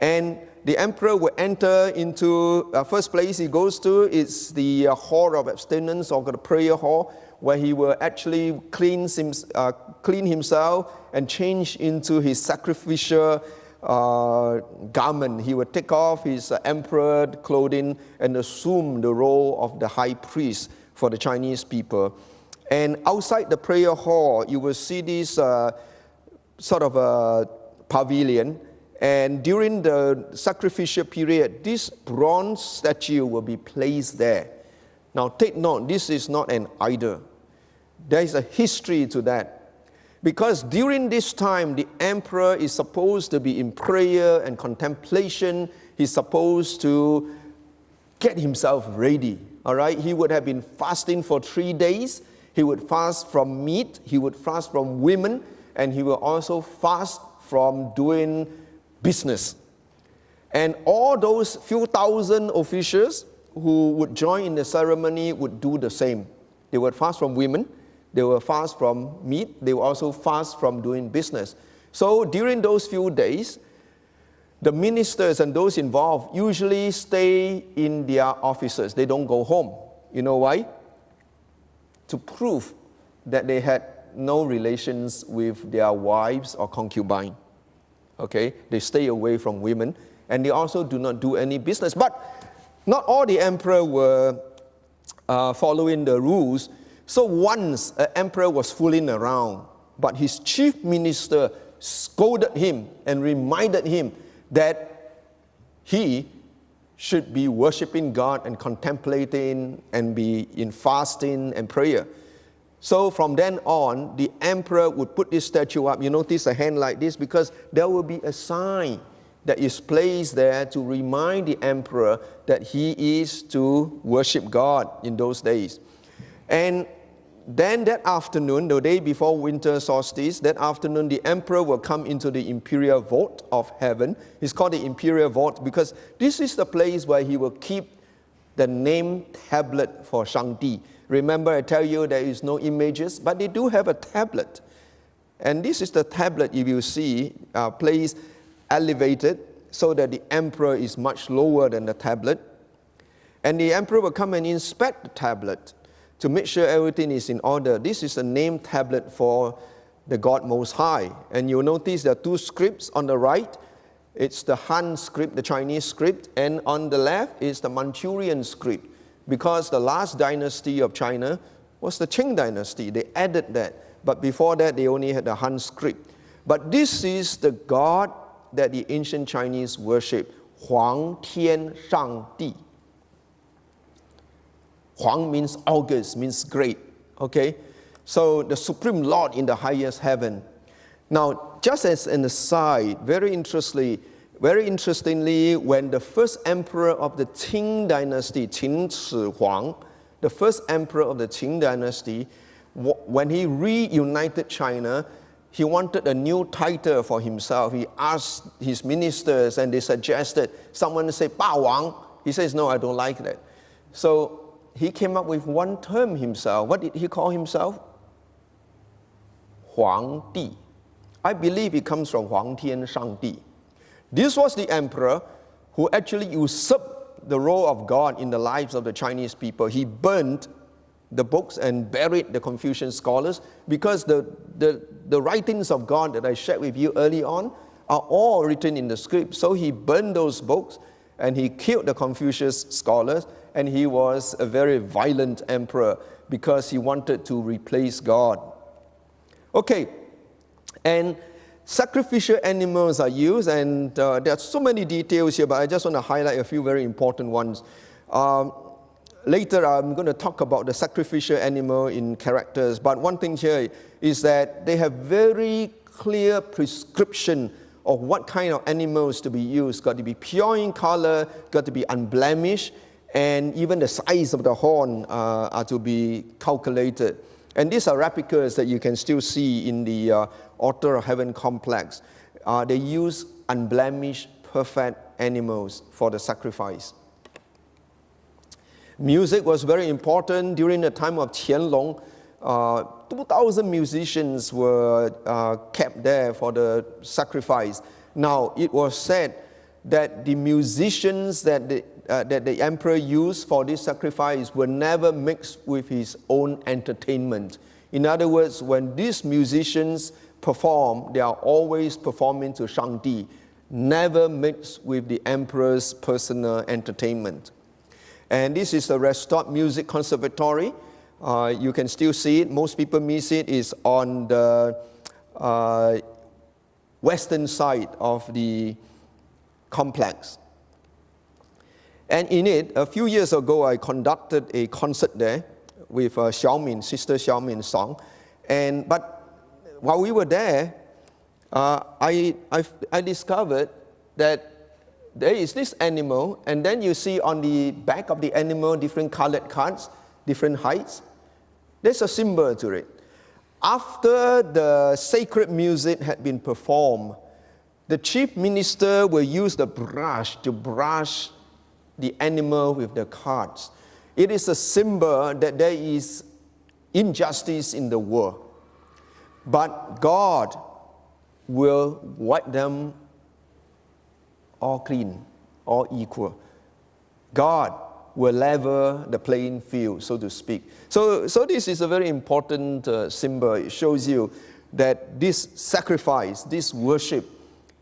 And the emperor will enter into, first place he goes to is the hall of abstinence, or the prayer hall, where he will actually clean himself and change into his sacrificial garment. He will take off his emperor clothing and assume the role of the high priest for the Chinese people. And outside the prayer hall, you will see this sort of a pavilion. And during the sacrificial period, this bronze statue will be placed there. Now take note, this is not an idol. There is a history to that. Because during this time, the emperor is supposed to be in prayer and contemplation. He's supposed to get himself ready. All right? He would have been fasting for 3 days. He would fast from meat. He would fast from women. And he will also fast from doing business. And all those few thousand officials who would join in the ceremony would do the same. They would fast from women. They will fast from meat. They will also fast from doing business. So during those few days, the ministers and those involved usually stay in their offices. They don't go home. You know why? To prove that they had no relations with their wives or concubine. Okay? They stay away from women. And they also do not do any business. But not all the emperor were following the rules. So once an emperor was fooling around, but his chief minister scolded him and reminded him that he should be worshiping God and contemplating and be in fasting and prayer. So from then on, the emperor would put this statue up. You notice a hand like this because there will be a sign that is placed there to remind the emperor that he is to worship God in those days. And then that afternoon, the day before winter solstice, that afternoon the emperor will come into the imperial vault of heaven. It's called the imperial vault because this is the place where he will keep the name tablet for 上帝. Remember, I tell you there is no images, but they do have a tablet. And this is the tablet, if you see, placed elevated so that the emperor is much lower than the tablet. And the emperor will come and inspect the tablet to make sure everything is in order. This is the name tablet for the God Most High. And you'll notice there are two scripts on the right. It's the Han script, the Chinese script, and on the left is the Manchurian script, because the last dynasty of China was the Qing dynasty. They added that, but before that they only had the Han script. But this is the God that the ancient Chinese worship, Huang Tian Shang Di. Huang means august, means great, okay? So the Supreme Lord in the highest heaven. Now, just as an aside, very interestingly, when the first emperor of the Qing dynasty, Qin Shi Huang, the first emperor of the Qing dynasty, when he reunited China, he wanted a new title for himself. He asked his ministers and they suggested, someone say, Ba Wang. He says, no, I don't like that. So he came up with one term himself. What did he call himself? Huang Di. I believe it comes from Huang Tian Shang Di. This was the emperor who actually usurped the role of God in the lives of the Chinese people. He burned the books and buried the Confucian scholars because the writings of God that I shared with you early on are all written in the script. So he burned those books and he killed the Confucius scholars, and he was a very violent emperor because he wanted to replace God. Okay, and sacrificial animals are used, and there are so many details here, but I just want to highlight a few very important ones. Later, I'm going to talk about the sacrificial animal in characters, but one thing here is that they have very clear prescription of what kind of animals to be used. Got to be pure in color, got to be unblemished, and even the size of the horn are to be calculated. And these are replicas that you can still see in the Altar of Heaven complex. They use unblemished, perfect animals for the sacrifice. Music was very important during the time of Qianlong. 2,000 musicians were kept there for the sacrifice. Now, it was said that the musicians that the emperor used for this sacrifice were never mixed with his own entertainment. In other words, when these musicians perform, they are always performing to Shangdi, never mixed with the emperor's personal entertainment. And this is a restored music conservatory. You can still see it. Most people miss it. It's on the western side of the complex. And in it, a few years ago, I conducted a concert there with Xiaomin, Sister Xiaomin's song. But while we were there, I discovered that there is this animal, and then you see on the back of the animal different colored cards, different heights. There's a symbol to it. After the sacred music had been performed, the chief minister will use the brush to brush the animal with the cards. It is a symbol that there is injustice in the world. But God will wipe them all clean, all equal. God will level the playing field, so to speak. So this is a very important symbol. It shows you that this sacrifice, this worship,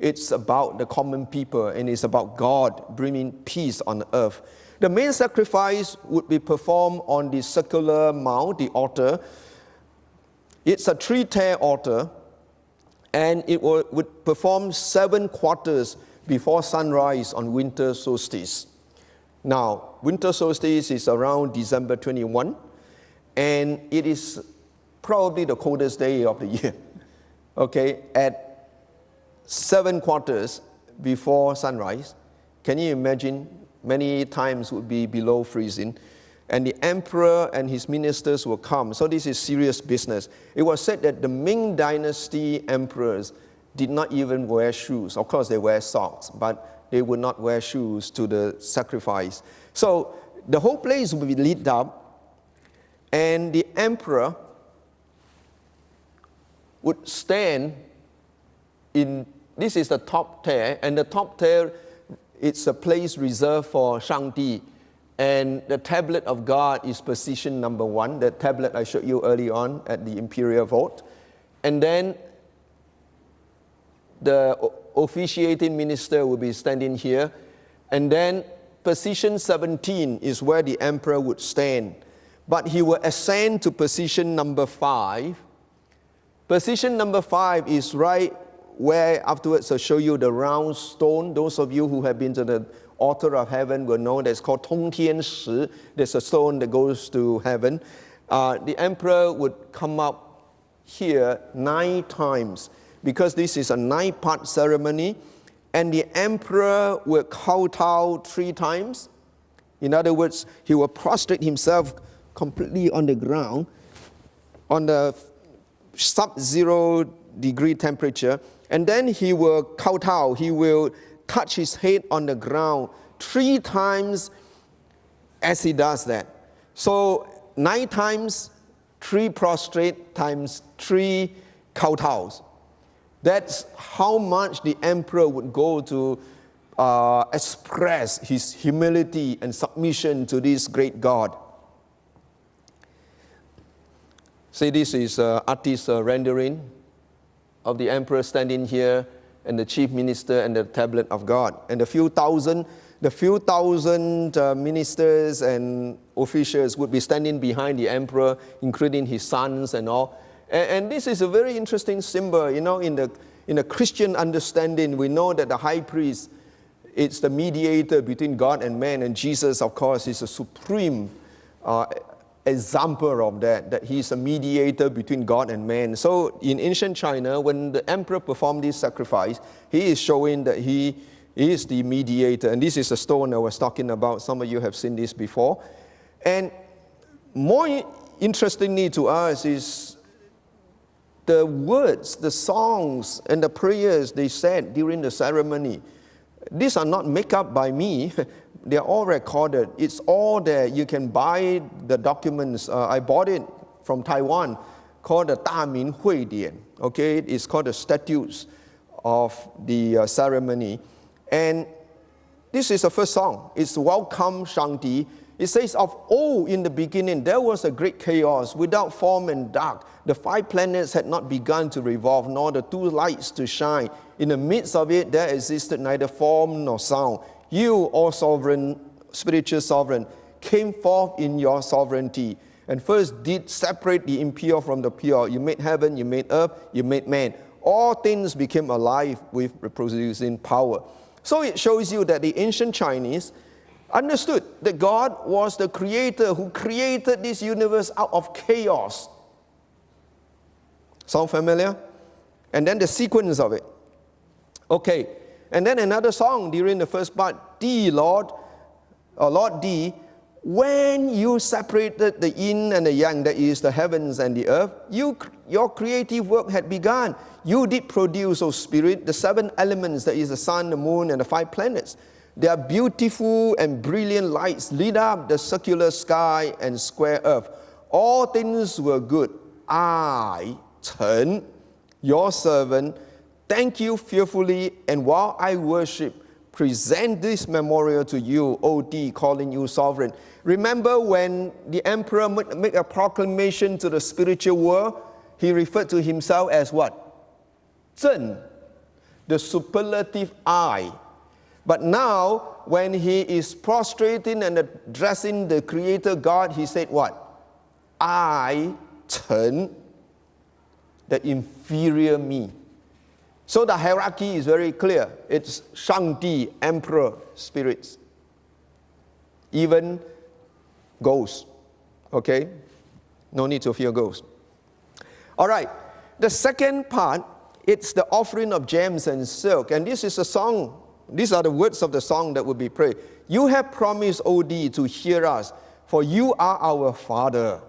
it's about the common people, and it's about God bringing peace on earth. The main sacrifice would be performed on the circular mound, the altar. It's a 3-tier altar, and it would perform 7 quarters before sunrise on winter solstice. Now, winter solstice is around December 21, and it is probably the coldest day of the year. Okay, at 7 quarters before sunrise, can you imagine? Many times would be below freezing, and the emperor and his ministers will come. So this is serious business. It was said that the Ming Dynasty emperors did not even wear shoes. Of course, they wear socks, but they would not wear shoes to the sacrifice. So the whole place will be lit up, and the emperor would stand in, this is the top tier, and the top tier, it's a place reserved for Shangdi, and the tablet of God is position number 1, the tablet I showed you early on at the imperial vault. And then the officiating minister will be standing here, and then position 17 is where the emperor would stand. But he will ascend to position number 5. Position number 5 is right where afterwards I'll show you the round stone. Those of you who have been to the altar of heaven will know that's called Thong. There's a stone that goes to heaven. The emperor would come up here 9 times because this is a 9-part ceremony, and the emperor will kowtow 3 times. In other words, he will prostrate himself completely on the ground on the sub-0 degree temperature, and then he will kowtow, he will touch his head on the ground 3 times as he does that. So 9 times, 3 prostrate times 3 kowtows. That's how much the emperor would go to express his humility and submission to this great God. See, this is artist rendering of the emperor standing here, and the chief minister and the tablet of God. And the few thousand ministers and officials would be standing behind the emperor, including his sons and all. And this is a very interesting symbol. You know, in the Christian understanding, we know that the high priest, it's the mediator between God and man, and Jesus, of course, is a supreme example of that he's a mediator between God and man. So in ancient China, when the emperor performed this sacrifice, he is showing that he is the mediator. And this is a stone I was talking about. Some of you have seen this before. And more interestingly to us is the words, the songs, and the prayers they said during the ceremony. These are not made up by me. They're all recorded. It's all there. You can buy the documents. I bought it from Taiwan, called the 大明会典. Okay, it's called the statutes of the ceremony. And this is the first song. It's Welcome Shangdi. It says, of old in the beginning, there was a great chaos without form and dark. The 5 planets had not begun to revolve, nor the 2 lights to shine. In the midst of it, there existed neither form nor sound. You, O sovereign, spiritual sovereign, came forth in your sovereignty, and first did separate the impure from the pure. You made heaven, you made earth, you made man. All things became alive with reproducing power. So it shows you that the ancient Chinese understood that God was the creator who created this universe out of chaos. Sound familiar? And then the sequence of it. Okay, and then another song during the first part, D, Lord, or Lord D, when you separated the yin and the yang, that is the heavens and the earth, your creative work had begun. You did produce, O Spirit, the 7 elements, that is the sun, the moon, and the 5 planets. Their beautiful and brilliant lights lit up the circular sky and square earth. All things were good. I, Chen, your servant, thank you fearfully, and while I worship, present this memorial to you, O D, calling you sovereign. Remember when the emperor made a proclamation to the spiritual world, he referred to himself as what? Zhen, the superlative I. But now, when he is prostrating and addressing the Creator God, he said what? I, Chen, the inferior me. So the hierarchy is very clear. It's Shangdi, Emperor, spirits. Even ghosts. Okay? No need to fear ghosts. All right. The second part, it's the offering of gems and silk. And this is a song. These are the words of the song that will be prayed. You have promised, O D, to hear us, for you are our Father.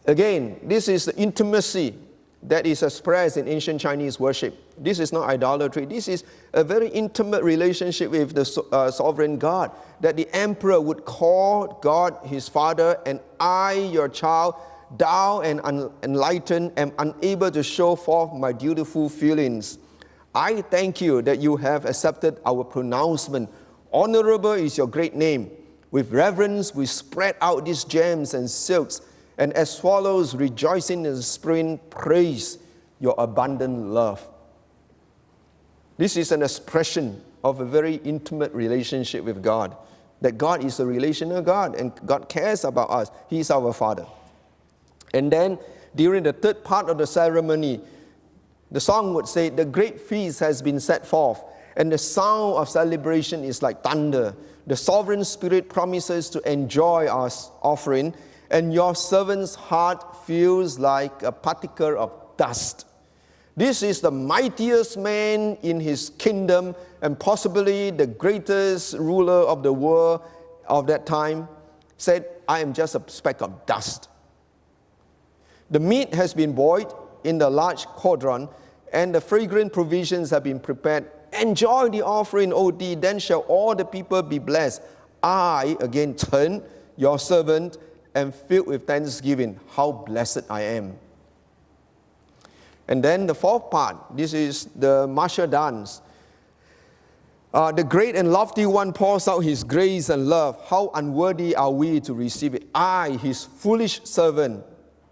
Again, this is the intimacy that is expressed in ancient Chinese worship. This is not idolatry. This is a very intimate relationship with the sovereign God, that the emperor would call God his father, and I, your child, thou and enlightened, am unable to show forth my dutiful feelings. I thank you that you have accepted our pronouncement. Honorable is your great name. With reverence, we spread out these gems and silks, and as swallows rejoicing in the spring, praise your abundant love. This is an expression of a very intimate relationship with God, that God is a relational God, and God cares about us. He is our Father. And then, during the third part of the ceremony, the song would say, the great feast has been set forth, and the sound of celebration is like thunder. The sovereign spirit promises to enjoy our offering, and your servant's heart feels like a particle of dust. This is the mightiest man in his kingdom, and possibly the greatest ruler of the world of that time, said, I am just a speck of dust. The meat has been boiled in the large cauldron, and the fragrant provisions have been prepared. Enjoy the offering, O thee, then shall all the people be blessed. I, again, Chen, your servant, am filled with thanksgiving. How blessed I am. And then the fourth part, this is the martial dance. The great and lofty one pours out his grace and love. How unworthy are we to receive it? I, his foolish servant,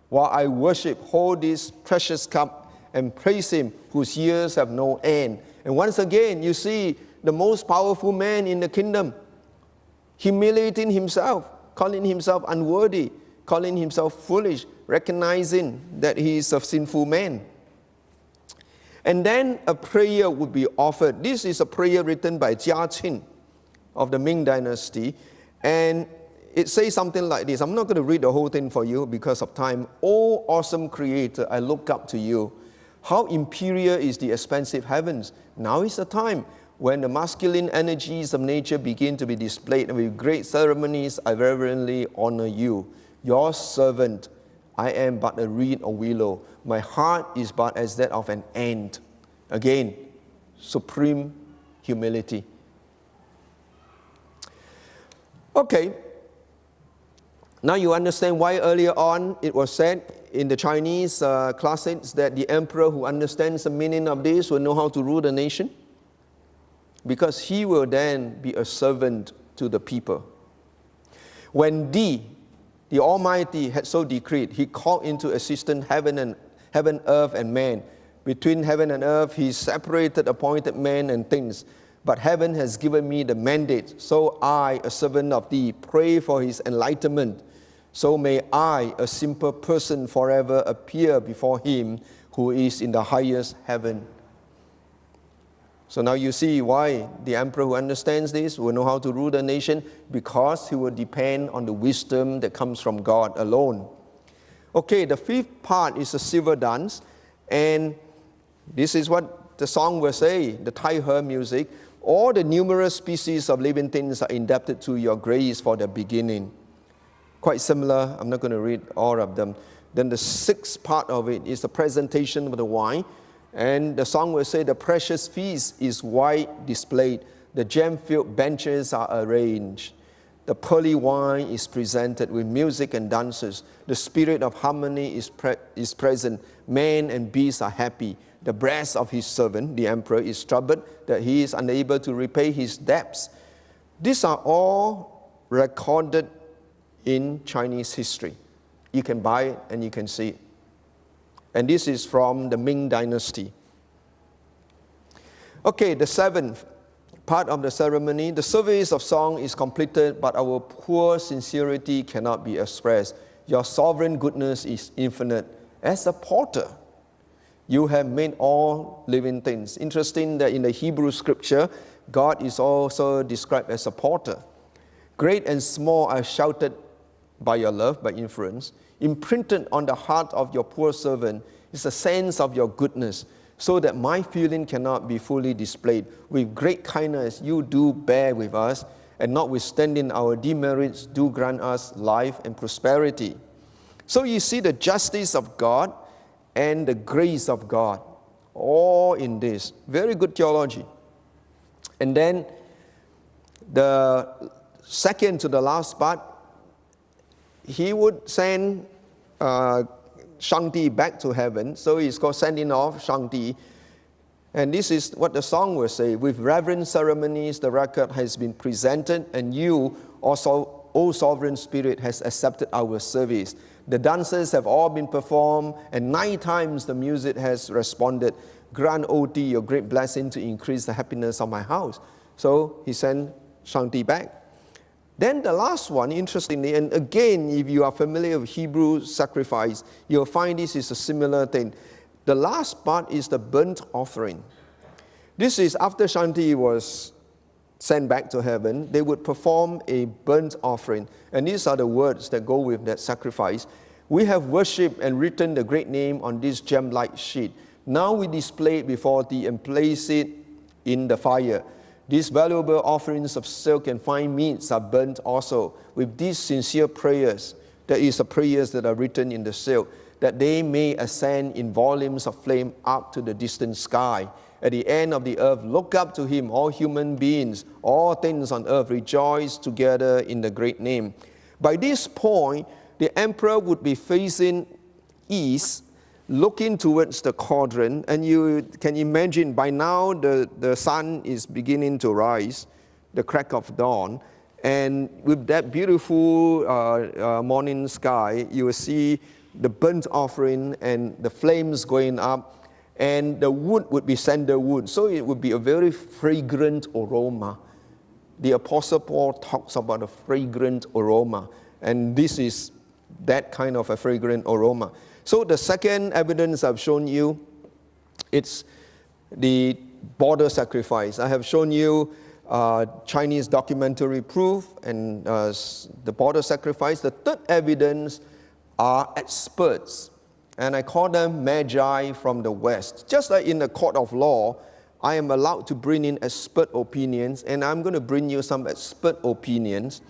while I worship, hold this precious cup and praise him whose years have no end. And once again, you see the most powerful man in the kingdom humiliating himself, calling himself unworthy, calling himself foolish, recognizing that he is a sinful man. And then a prayer would be offered. This is a prayer written by Jia Qin of the Ming Dynasty. And it says something like this. I'm not going to read the whole thing for you because of time. O awesome Creator, I look up to you. How imperial is the expansive heavens. Now is the time when the masculine energies of nature begin to be displayed, and with great ceremonies I reverently honor you. Your servant, I am but a reed of willow. My heart is but as that of an ant. Again, supreme humility. Okay. Now you understand why earlier on it was said in the Chinese classics that the emperor who understands the meaning of this will know how to rule the nation? Because he will then be a servant to the people. When the Almighty had so decreed, he called into existence heaven, earth, and man. Between heaven and earth, he separated appointed men and things. But heaven has given me the mandate, so I, a servant of thee, pray for his enlightenment. So may I, a simple person, forever appear before him who is in the highest heaven. So now you see why the emperor who understands this will know how to rule the nation, because he will depend on the wisdom that comes from God alone. Okay, the fifth part is a silver dance, and this is what the song will say, the Tai He music. All the numerous species of living things are indebted to your grace for their beginning. Quite similar, I'm not going to read all of them. Then the sixth part of it is the presentation of the wine. And the song will say, the precious feast is white displayed. The gem-filled benches are arranged. The pearly wine is presented with music and dances. The spirit of harmony is present. Man and beast are happy. The breast of his servant, the emperor, is troubled that he is unable to repay his debts. These are all recorded in Chinese history. You can buy it and you can see it. And this is from the Ming Dynasty. Okay, the seventh part of the ceremony. The service of song is completed, but our poor sincerity cannot be expressed. Your sovereign goodness is infinite. As a potter, you have made all living things. Interesting that in the Hebrew scripture, God is also described as a potter. Great and small are shouted by your love, by influence. Imprinted on the heart of your poor servant is a sense of your goodness, so that my feeling cannot be fully displayed. With great kindness you do bear with us, and notwithstanding our demerits, do grant us life and prosperity. So you see the justice of God and the grace of God. All in this. Very good theology. And then the second to the last part, he would send Shangdi back to heaven. So it's called sending off Shangdi. And this is what the song will say. With reverent ceremonies, the record has been presented, and you, also, O Sovereign Spirit, has accepted our service. The dances have all been performed, and 9 times the music has responded. Grant, O Thee, your great blessing to increase the happiness of my house. So he sent Shangdi back. Then the last one, interestingly, and again, if you are familiar with Hebrew sacrifice, you'll find this is a similar thing. The last part is the burnt offering. This is after Shangdi was sent back to heaven, they would perform a burnt offering. And these are the words that go with that sacrifice. We have worshipped and written the great name on this gem-like sheet. Now we display it before thee and place it in the fire. These valuable offerings of silk and fine meats are burnt also with these sincere prayers. That is the prayers that are written in the silk, that they may ascend in volumes of flame up to the distant sky. At the end of the earth, look up to him, all human beings, all things on earth, rejoice together in the great name. By this point, the emperor would be facing east, looking towards the quadrant, and you can imagine by now the sun is beginning to rise, the crack of dawn, and with that beautiful morning sky, you will see the burnt offering and the flames going up, and the wood would be sandalwood, so it would be a very fragrant aroma. The Apostle Paul talks about a fragrant aroma, and this is that kind of a fragrant aroma. So the second evidence I've shown you, it's the border sacrifice. I have shown you Chinese documentary proof and the border sacrifice. The third evidence are experts, and I call them magi from the West. Just like in the court of law, I am allowed to bring in expert opinions, and I'm going to bring you some expert opinions.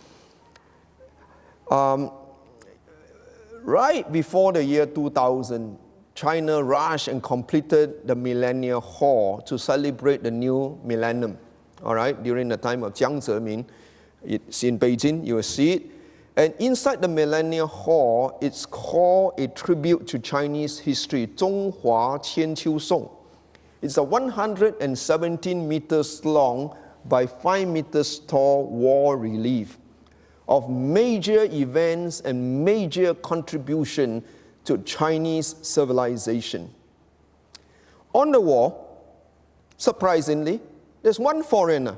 Right before the year 2000, China rushed and completed the Millennium Hall to celebrate the new millennium. All right, during the time of Jiang Zemin, it's in Beijing, you will see it. And inside the Millennium Hall, it's called a tribute to Chinese history, 中华千秋颂. It's a 117 meters long by 5 meters tall wall relief of major events and major contribution to Chinese civilization. On the wall, surprisingly, there's one foreigner.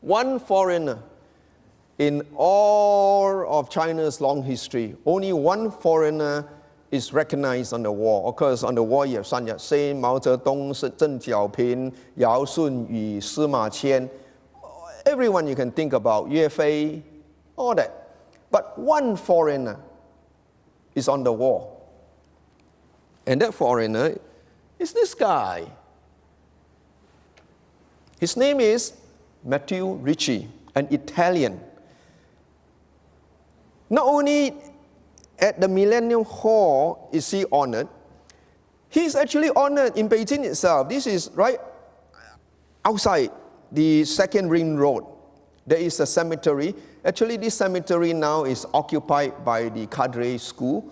One foreigner. In all of China's long history, only one foreigner is recognized on the wall. Of course, on the wall you have Sun Yat-sen, Mao Zedong, Deng Xiaoping, Yao Sun-yu, Sima Qian. Everyone you can think about, Yue Fei, all that. But one foreigner is on the wall. And that foreigner is this guy. His name is Matteo Ricci, an Italian. Not only at the Millennium Hall is he honored, he's actually honored in Beijing itself. This is right outside the Second Ring Road. There is a cemetery. Actually, this cemetery now is occupied by the cadre school.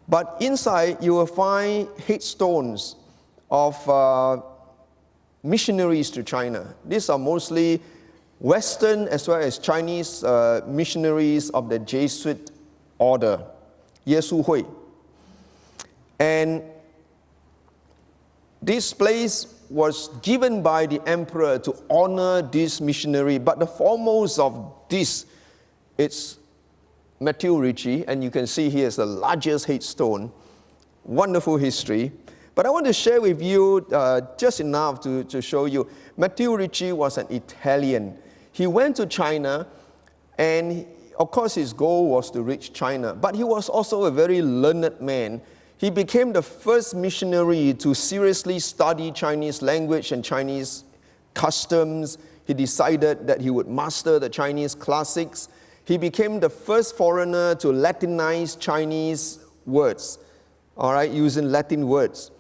But inside, you will find headstones of missionaries to China. These are mostly Western as well as Chinese missionaries of the Jesuit order, 耶稣会. And this place was given by the emperor to honor this missionary. But the foremost of this, it's Matteo Ricci, and you can see here is the largest headstone. Wonderful history. But I want to share with you just enough to show you. Matteo Ricci was an Italian. He went to China, and of course his goal was to reach China. But he was also a very learned man. He became the first missionary to seriously study Chinese language and Chinese customs. He decided that he would master the Chinese classics. He became the first foreigner to Latinize Chinese words. all right, using Latin words.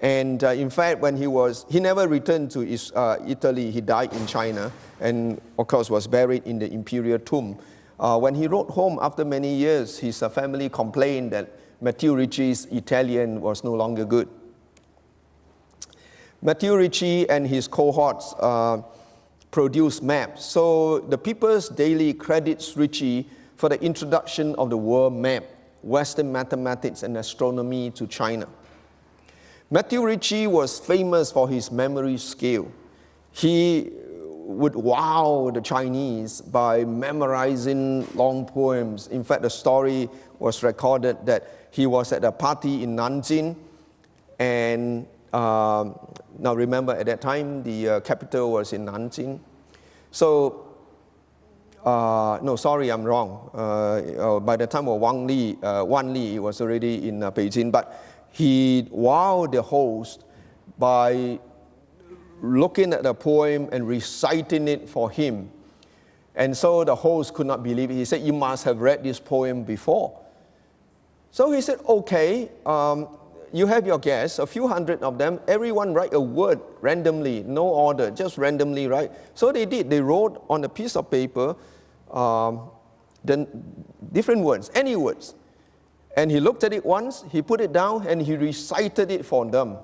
And in fact, when he never returned to Italy. He died in China and, of course, was buried in the imperial tomb. When he wrote home after many years, his family complained that Matteo Ricci's Italian was no longer good. Matteo Ricci and his cohorts produced maps. So the People's Daily credits Ricci for the introduction of the world map, Western mathematics and astronomy to China. Matteo Ricci was famous for his memory skill. He would wow the Chinese by memorizing long poems. In fact, the story was recorded that he was at a party in Nanjing, and now remember at that time the capital was in Nanjing. So, no, sorry, I'm wrong. By the time of Wan Li, he was already in Beijing, but he wowed the host by looking at the poem and reciting it for him. And so the host could not believe it. He said, "You must have read this poem before." So he said, "Okay, you have your guests, a few hundred of them. Everyone write a word randomly, no order, just randomly write." So they did. They wrote on a piece of paper the different words, any words. And he looked at it once, he put it down, and he recited it for them.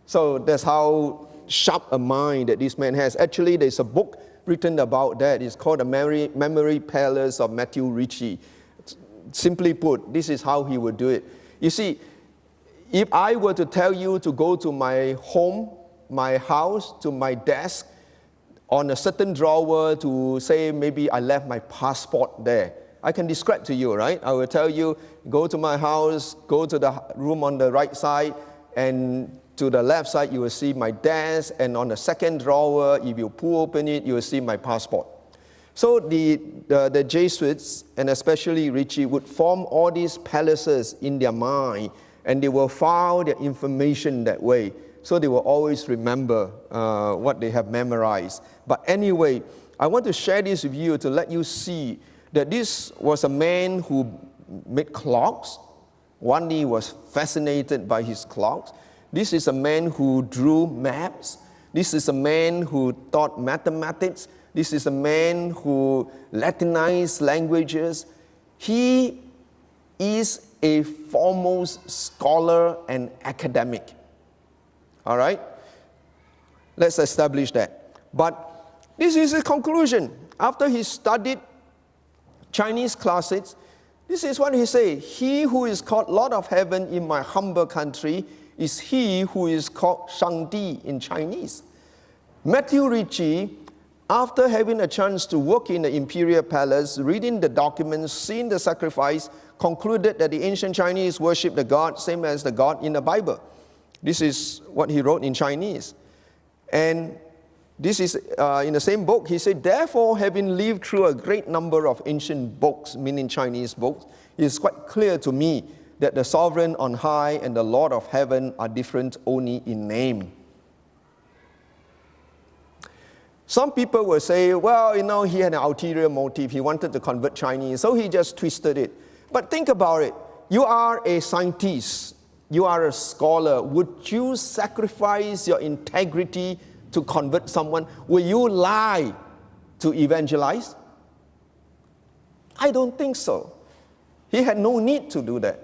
So that's how sharp a mind that this man has. Actually, there's a book written about that. It's called The Memory Palace of Matteo Ricci. Simply put, this is how he would do it. You see, if I were to tell you to go to my home, my house, to my desk, on a certain drawer to say maybe I left my passport there, I can describe to you, right? I will tell you, go to my house, go to the room on the right side, and to the left side you will see my desk, and on the second drawer, if you pull open it, you will see my passport. So the Jesuits, and especially Ricci, would form all these palaces in their mind, and they will file their information that way. So they will always remember what they have memorized. But anyway, I want to share this with you to let you see that this was a man who made clocks. Wan Li was fascinated by his clocks. This is a man who drew maps. This is a man who taught mathematics. This is a man who Latinized languages. He is a foremost scholar and academic. All right? Let's establish that. But this is his conclusion. After he studied Chinese classics, this is what he said: "He who is called Lord of Heaven in my humble country is he who is called 上帝 in Chinese." Matteo Ricci, after having a chance to work in the imperial palace, reading the documents, seeing the sacrifice, concluded that the ancient Chinese worship the God same as the God in the Bible. This is what he wrote in Chinese. And this is in the same book. He said, "Therefore, having lived through a great number of ancient books," meaning Chinese books, "it is quite clear to me that the sovereign on high and the Lord of heaven are different only in name." Some people will say, well, he had an ulterior motive. He wanted to convert Chinese, so he just twisted it. But think about it. You are a scientist. You are a scholar. Would you sacrifice your integrity to convert someone? Will you lie to evangelize? I don't think so. He had no need to do that.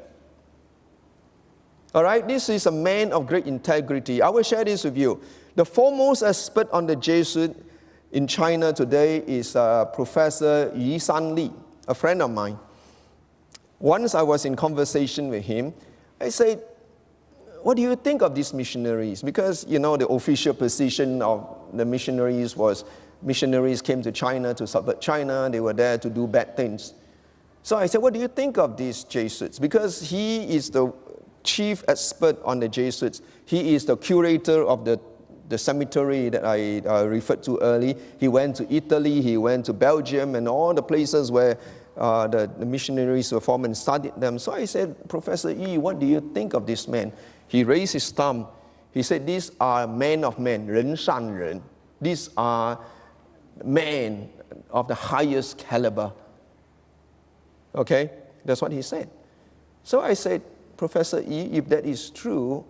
All right, this is a man of great integrity. I will share this with you. The foremost expert on the Jesuit in China today is Professor Yu Sanli, a friend of mine. Once I was in conversation with him, I said, "What do you think of these missionaries?" Because, the official position of the missionaries was missionaries came to China to subvert China. They were there to do bad things. So I said, "What do you think of these Jesuits?" Because he is the chief expert on the Jesuits. He is the curator of the cemetery that I referred to earlier. He went to Italy, he went to Belgium, and all the places where the missionaries were formed and studied them. So I said, "Professor Yi, what do you think of this man?" He raised his thumb. He said, "These are men of men, 人上人. These are men of the highest caliber." Okay, that's what he said. So I said, Professor E, if that is true,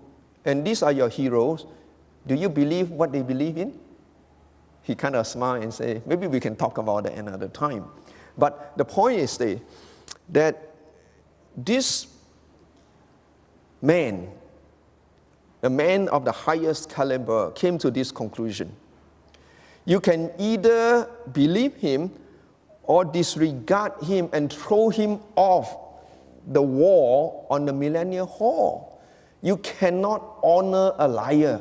and these are your heroes, do you believe what they believe in? He kind of smiled and said, maybe we can talk about that another time. But the point is that this man, a man of the highest caliber, came to this conclusion. You can either believe him or disregard him and throw him off the wall on the Millennium Hall. You cannot honor a liar.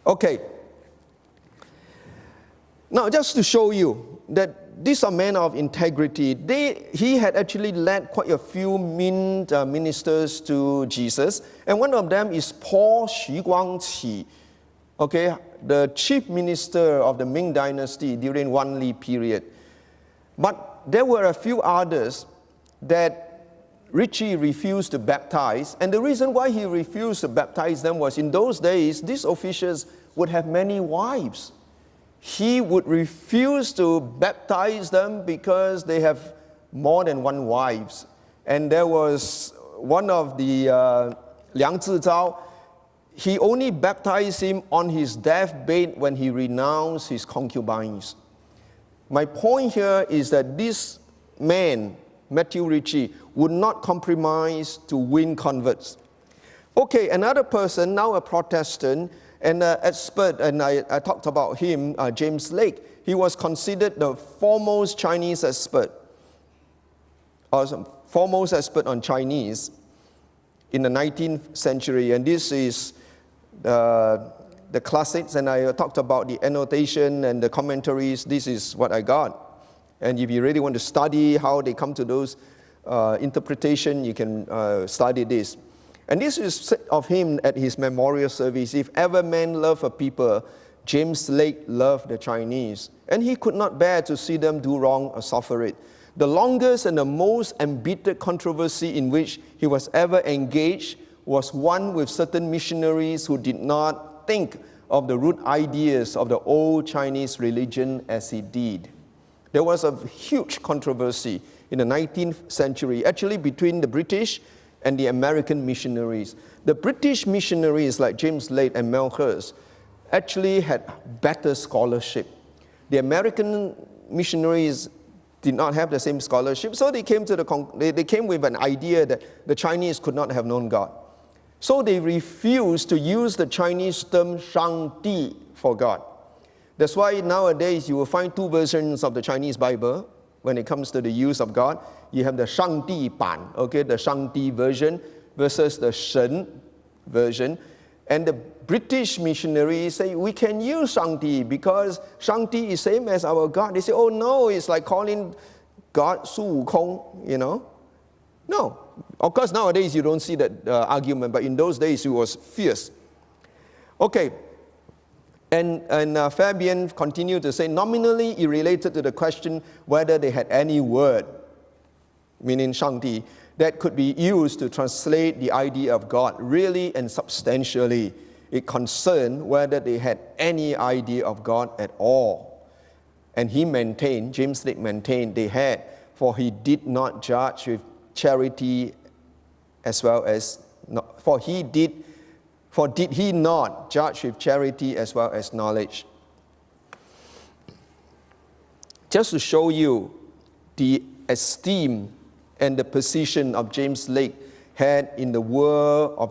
Okay. Now, just to show you that these are men of integrity, he had actually led quite a few ministers to Jesus, and one of them is Paul Xu Guangqi, okay, the chief minister of the Ming Dynasty during Wan Li period. But there were a few others that Ritchie refused to baptize, and the reason why he refused to baptize them was in those days, these officials would have many wives. He would refuse to baptize them because they have more than one wives. And there was one of the Liang Zizao, he only baptized him on his deathbed when he renounced his concubines. My point here is that this man, Matthew Ritchie, would not compromise to win converts. Okay, another person, now a Protestant, and an expert, and I talked about him, James Lake. He was considered the foremost Chinese expert, or foremost expert on Chinese in the 19th century. And this is the classics, and I talked about the annotation and the commentaries. This is what I got. And if you really want to study how they come to those interpretation, you can study this. And this is said of him at his memorial service. If ever man loved a people, James Lake loved the Chinese. And he could not bear to see them do wrong or suffer it. The longest and the most embittered controversy in which he was ever engaged was one with certain missionaries who did not think of the root ideas of the old Chinese religion as he did. There was a huge controversy in the 19th century, actually between the British and the American missionaries. The British missionaries like James Lake and Melhurst actually had better scholarship. The American missionaries did not have the same scholarship, so they came with an idea that the Chinese could not have known God. So they refused to use the Chinese term 上帝 for God. That's why nowadays you will find two versions of the Chinese Bible. When it comes to the use of God, you have the 上帝版, okay, the 上帝 version versus the 神 version. And the British missionaries say, we can use 上帝 because 上帝 is same as our God. They say, oh no, it's like calling God 孙悟空, you know. No. Of course, nowadays you don't see that argument, but in those days it was fierce. Okay. And Fabian continued to say, nominally it related to the question whether they had any word, meaning 上帝, that could be used to translate the idea of God. Really and substantially, it concerned whether they had any idea of God at all. And he maintained, James Lake maintained, they had, for he did not judge with charity as well as, For did he not judge with charity as well as knowledge? Just to show you the esteem and the position of James Lake had in the world of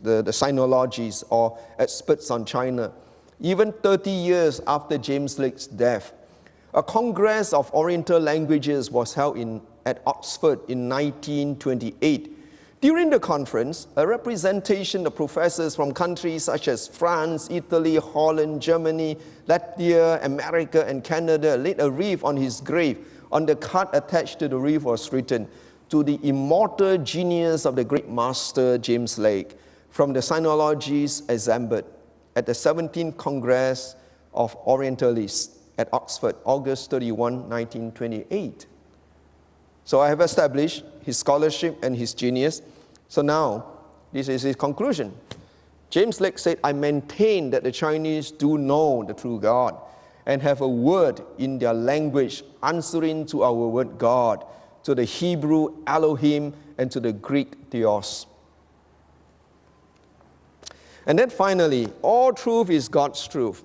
the sinologies or experts on China, even 30 years after James Lake's death, a Congress of Oriental Languages was held at Oxford in 1928. During the conference, a representation of professors from countries such as France, Italy, Holland, Germany, Latvia, America, and Canada laid a wreath on his grave. On the card attached to the wreath was written, "To the immortal genius of the great master James Lake, from the Sinologies assembled at the 17th Congress of Orientalists at Oxford, August 31, 1928. So I have established his scholarship and his genius. So now, this is his conclusion. James Lake said, I maintain that the Chinese do know the true God and have a word in their language answering to our word God, to the Hebrew Elohim, and to the Greek Theos. And then finally, all truth is God's truth.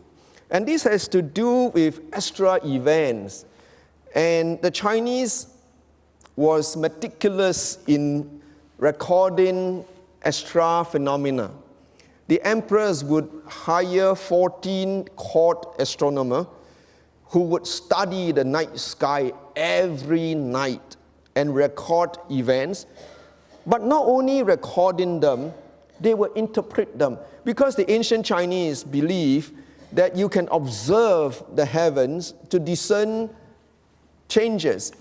And this has to do with extra events. And the Chinese was meticulous in recording extra phenomena. The emperors would hire 14 court astronomers who would study the night sky every night and record events. But not only recording them, they would interpret them. Because the ancient Chinese believed that you can observe the heavens to discern changes.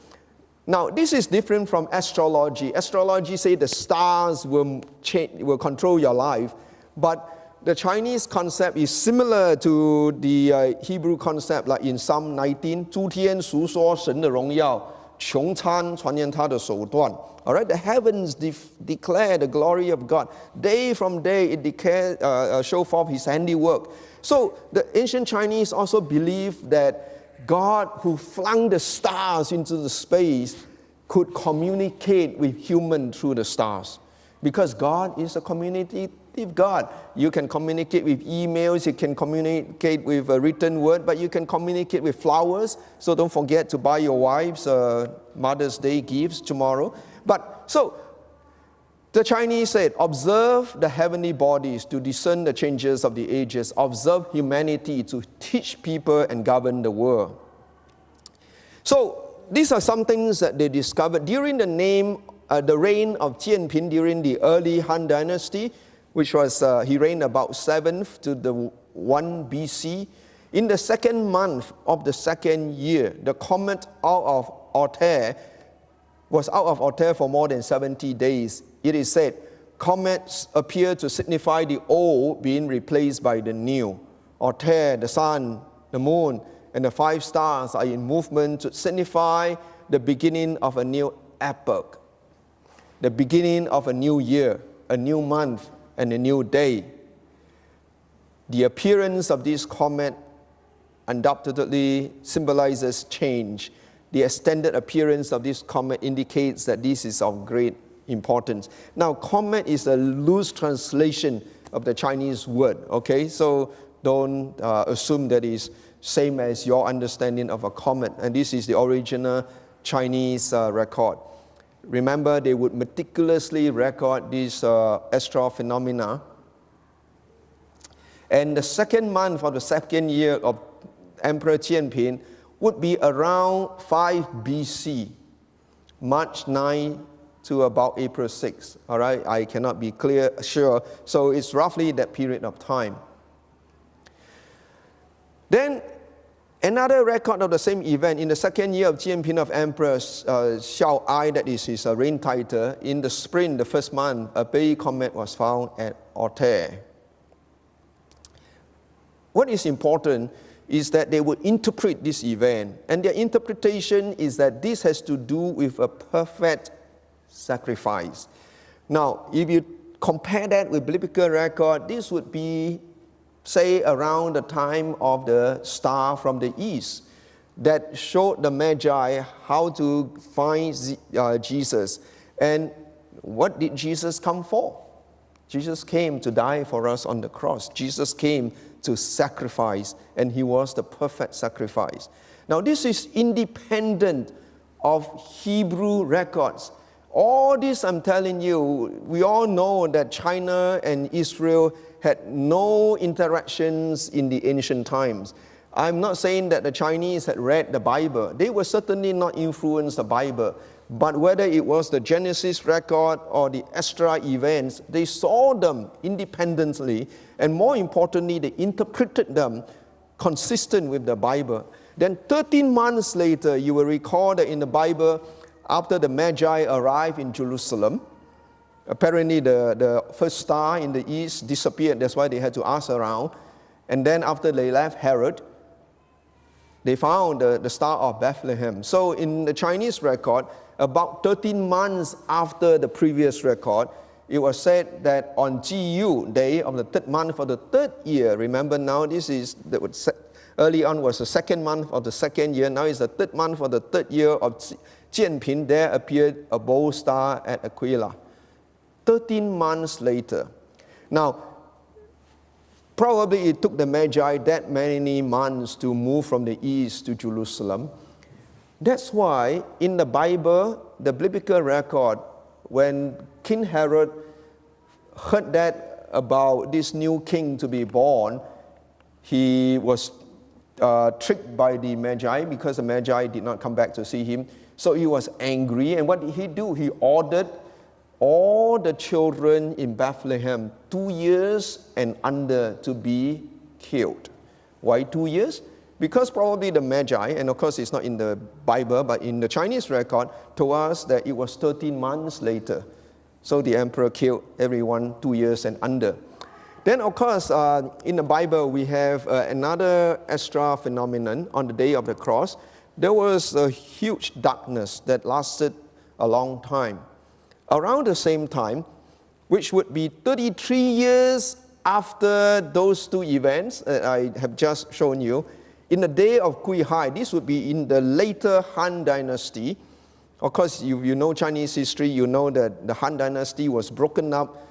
Now, this is different from astrology. Astrology says the stars will control your life. But the Chinese concept is similar to the Hebrew concept, like in Psalm 19, 诸天述说神的荣耀，穹苍传言他的手段. All right, the heavens declare the glory of God. Day from day, it show forth His handiwork. So the ancient Chinese also believed that God, who flung the stars into the space, could communicate with humans through the stars. Because God is a communicative God. You can communicate with emails, you can communicate with a written word, but you can communicate with flowers. So don't forget to buy your wife's Mother's Day gifts tomorrow. But so the Chinese said, observe the heavenly bodies to discern the changes of the ages. Observe humanity to teach people and govern the world. So these are some things that they discovered during the reign of Tianping during the early Han Dynasty, which was, he reigned about 7th to the 1 BC. In the second month of the second year, the comet out of Altair was out of Altair for more than 70 days. It is said, comets appear to signify the old being replaced by the new. Altair, the sun, the moon, and the 5 stars are in movement to signify the beginning of a new epoch, the beginning of a new year, a new month, and a new day. The appearance of this comet undoubtedly symbolizes change. The extended appearance of this comet indicates that this is of great importance. Now, comet is a loose translation of the Chinese word, okay? So don't assume that it's same as your understanding of a comet. And this is the original Chinese record. Remember, they would meticulously record these extra phenomena. And the second month of the second year of Emperor Tianping would be around 5 BC, March 9 to about April 6. All right, I cannot be sure. So it's roughly that period of time. Then another record of the same event in the second year of Tianping of Emperor Xiao Ai, that is his reign title. In the spring, the first month, a baby comet was found at Altair. What is important is that they would interpret this event, and their interpretation is that this has to do with a perfect sacrifice. Now, if you compare that with biblical record, this would be, say, around the time of the star from the east that showed the Magi how to find Jesus. And what did Jesus come for? Jesus came to die for us on the cross. Jesus came to sacrifice, and He was the perfect sacrifice. Now, this is independent of Hebrew records. All this I'm telling you, we all know that China and Israel had no interactions in the ancient times. I'm not saying that the Chinese had read the Bible. They were certainly not influenced the Bible. But whether it was the Genesis record or the extra events, they saw them independently, and more importantly, they interpreted them consistent with the Bible. Then 13 months later, you will recall that in the Bible, after the Magi arrived in Jerusalem, apparently the first star in the east disappeared. That's why they had to ask around. And then after they left Herod, they found the star of Bethlehem. So in the Chinese record, about 13 months after the previous record, it was said that on GU, day of the third month of the third year, remember now this is Early on was the second month of the second year. Now it's the third month of the third year of Jianping. There appeared a bold star at Aquila. 13 months later. Now, probably it took the Magi that many months to move from the east to Jerusalem. That's why in the Bible, the biblical record, when King Herod heard that about this new king to be born, he was tricked by the Magi because the Magi did not come back to see him. So he was angry. And what did he do? He ordered all the children in Bethlehem, 2 years and under, to be killed. Why 2 years? Because probably the Magi, and of course it's not in the Bible, but in the Chinese record, told us that it was 13 months later. So the emperor killed everyone 2 years and under. Then of course, in the Bible, we have another extra phenomenon on the day of the cross. There was a huge darkness that lasted a long time. Around the same time, which would be 33 years after those two events that I have just shown you, in the day of Gui Hai, this would be in the later Han Dynasty. Of course, you know Chinese history, you know that the Han Dynasty was broken up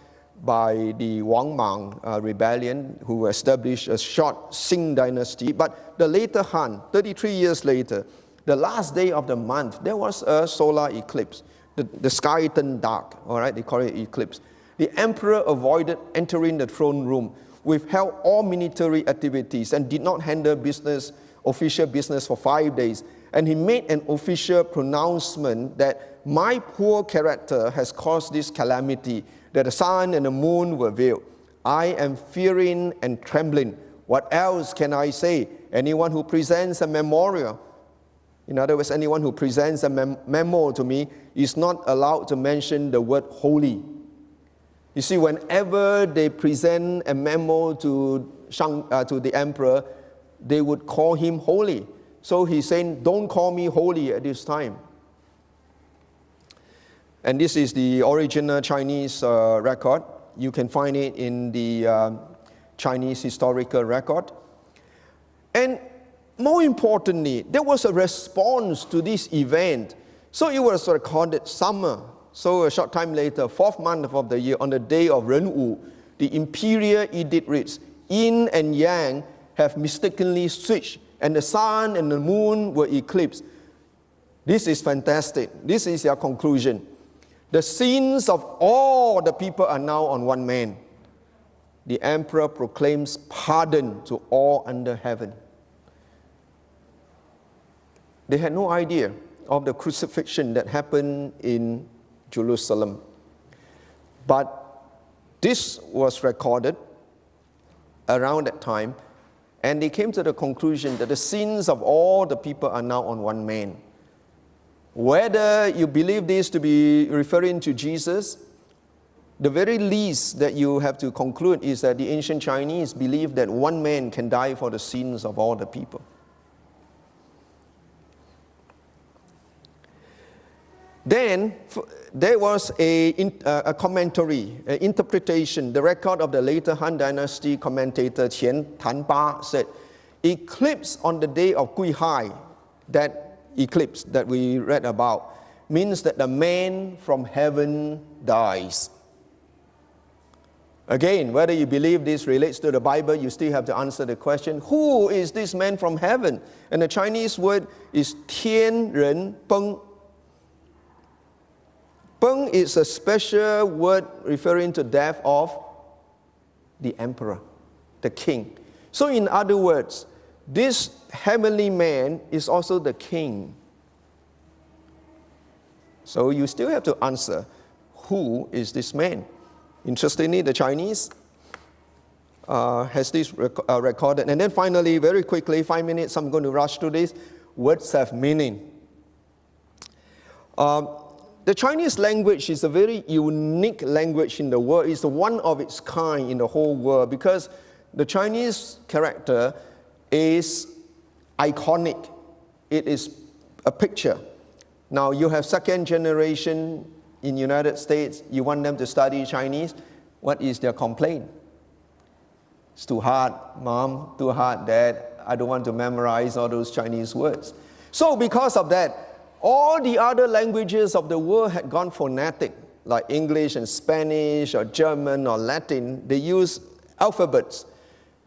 by the Wang Mang rebellion, who established a short Qing dynasty. But the later Han, 33 years later, the last day of the month, there was a solar eclipse. The sky turned dark, all right, they call it eclipse. The emperor avoided entering the throne room, withheld all military activities, and did not handle official business for 5 days. And he made an official pronouncement that my poor character has caused this calamity, that the sun and the moon were veiled. I am fearing and trembling. What else can I say? Anyone who presents a memorial, in other words, anyone who presents a memo to me is not allowed to mention the word holy. You see, whenever they present a memo to the emperor, they would call him holy. So he's saying, don't call me holy at this time. And this is the original Chinese record. You can find it in the Chinese historical record. And more importantly, there was a response to this event. So it was recorded summer. So a short time later, 4th month of the year, on the day of Ren Wu, the imperial edict reads, Yin and Yang have mistakenly switched, and the sun and the moon were eclipsed. This is fantastic. This is their conclusion. The sins of all the people are now on one man. The emperor proclaims pardon to all under heaven. They had no idea of the crucifixion that happened in Jerusalem. But this was recorded around that time, and they came to the conclusion that the sins of all the people are now on one man. Whether you believe this to be referring to Jesus, the very least that you have to conclude is that the ancient Chinese believed that one man can die for the sins of all the people. Then there was a commentary, an interpretation. The record of the later Han Dynasty commentator Qian Tanba said, eclipse on the day of Gui Hai, that eclipse that we read about, means that the man from heaven dies. Again, whether you believe this relates to the Bible, you still have to answer the question, who is this man from heaven? And the Chinese word is Tian Ren Peng. Peng is a special word referring to death of the emperor, the king. So in other words, this heavenly man is also the king. So you still have to answer, who is this man? Interestingly, the Chinese has this recorded. And then finally, very quickly, 5 minutes, I'm going to rush through this. Words have meaning. The Chinese language is a very unique language in the world. It's one of its kind in the whole world because the Chinese character is iconic. It is a picture. Now, you have second generation in the United States, you want them to study Chinese. What is their complaint? It's too hard, Mom, too hard, Dad. I don't want to memorize all those Chinese words. So because of that, all the other languages of the world had gone phonetic, like English and Spanish or German or Latin. They use alphabets.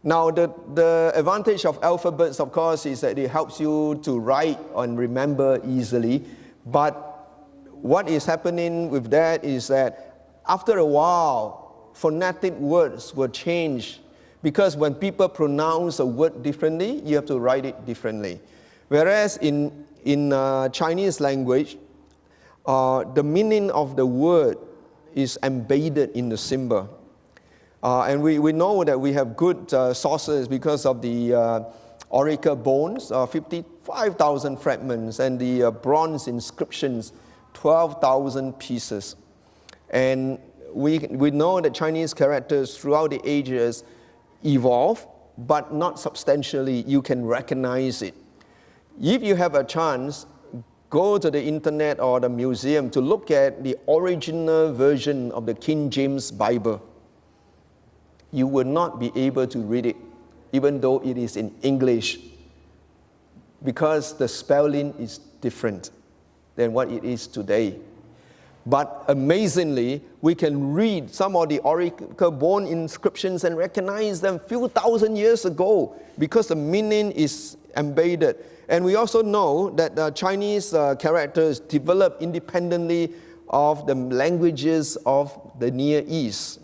Now, the advantage of alphabets, of course, is that it helps you to write and remember easily. But what is happening with that is that after a while, phonetic words will change. Because when people pronounce a word differently, you have to write it differently. Whereas in Chinese language, the meaning of the word is embedded in the symbol. And we know that we have good sources because of the oracle bones, 55,000 fragments, and the bronze inscriptions, 12,000 pieces. And we know that Chinese characters throughout the ages evolve, but not substantially. You can recognize it. If you have a chance, go to the internet or the museum to look at the original version of the King James Bible. You will not be able to read it, even though it is in English, because the spelling is different than what it is today. But amazingly, we can read some of the oracle bone inscriptions and recognize them a few thousand years ago because the meaning is embedded. And we also know that the Chinese characters developed independently of the languages of the Near East.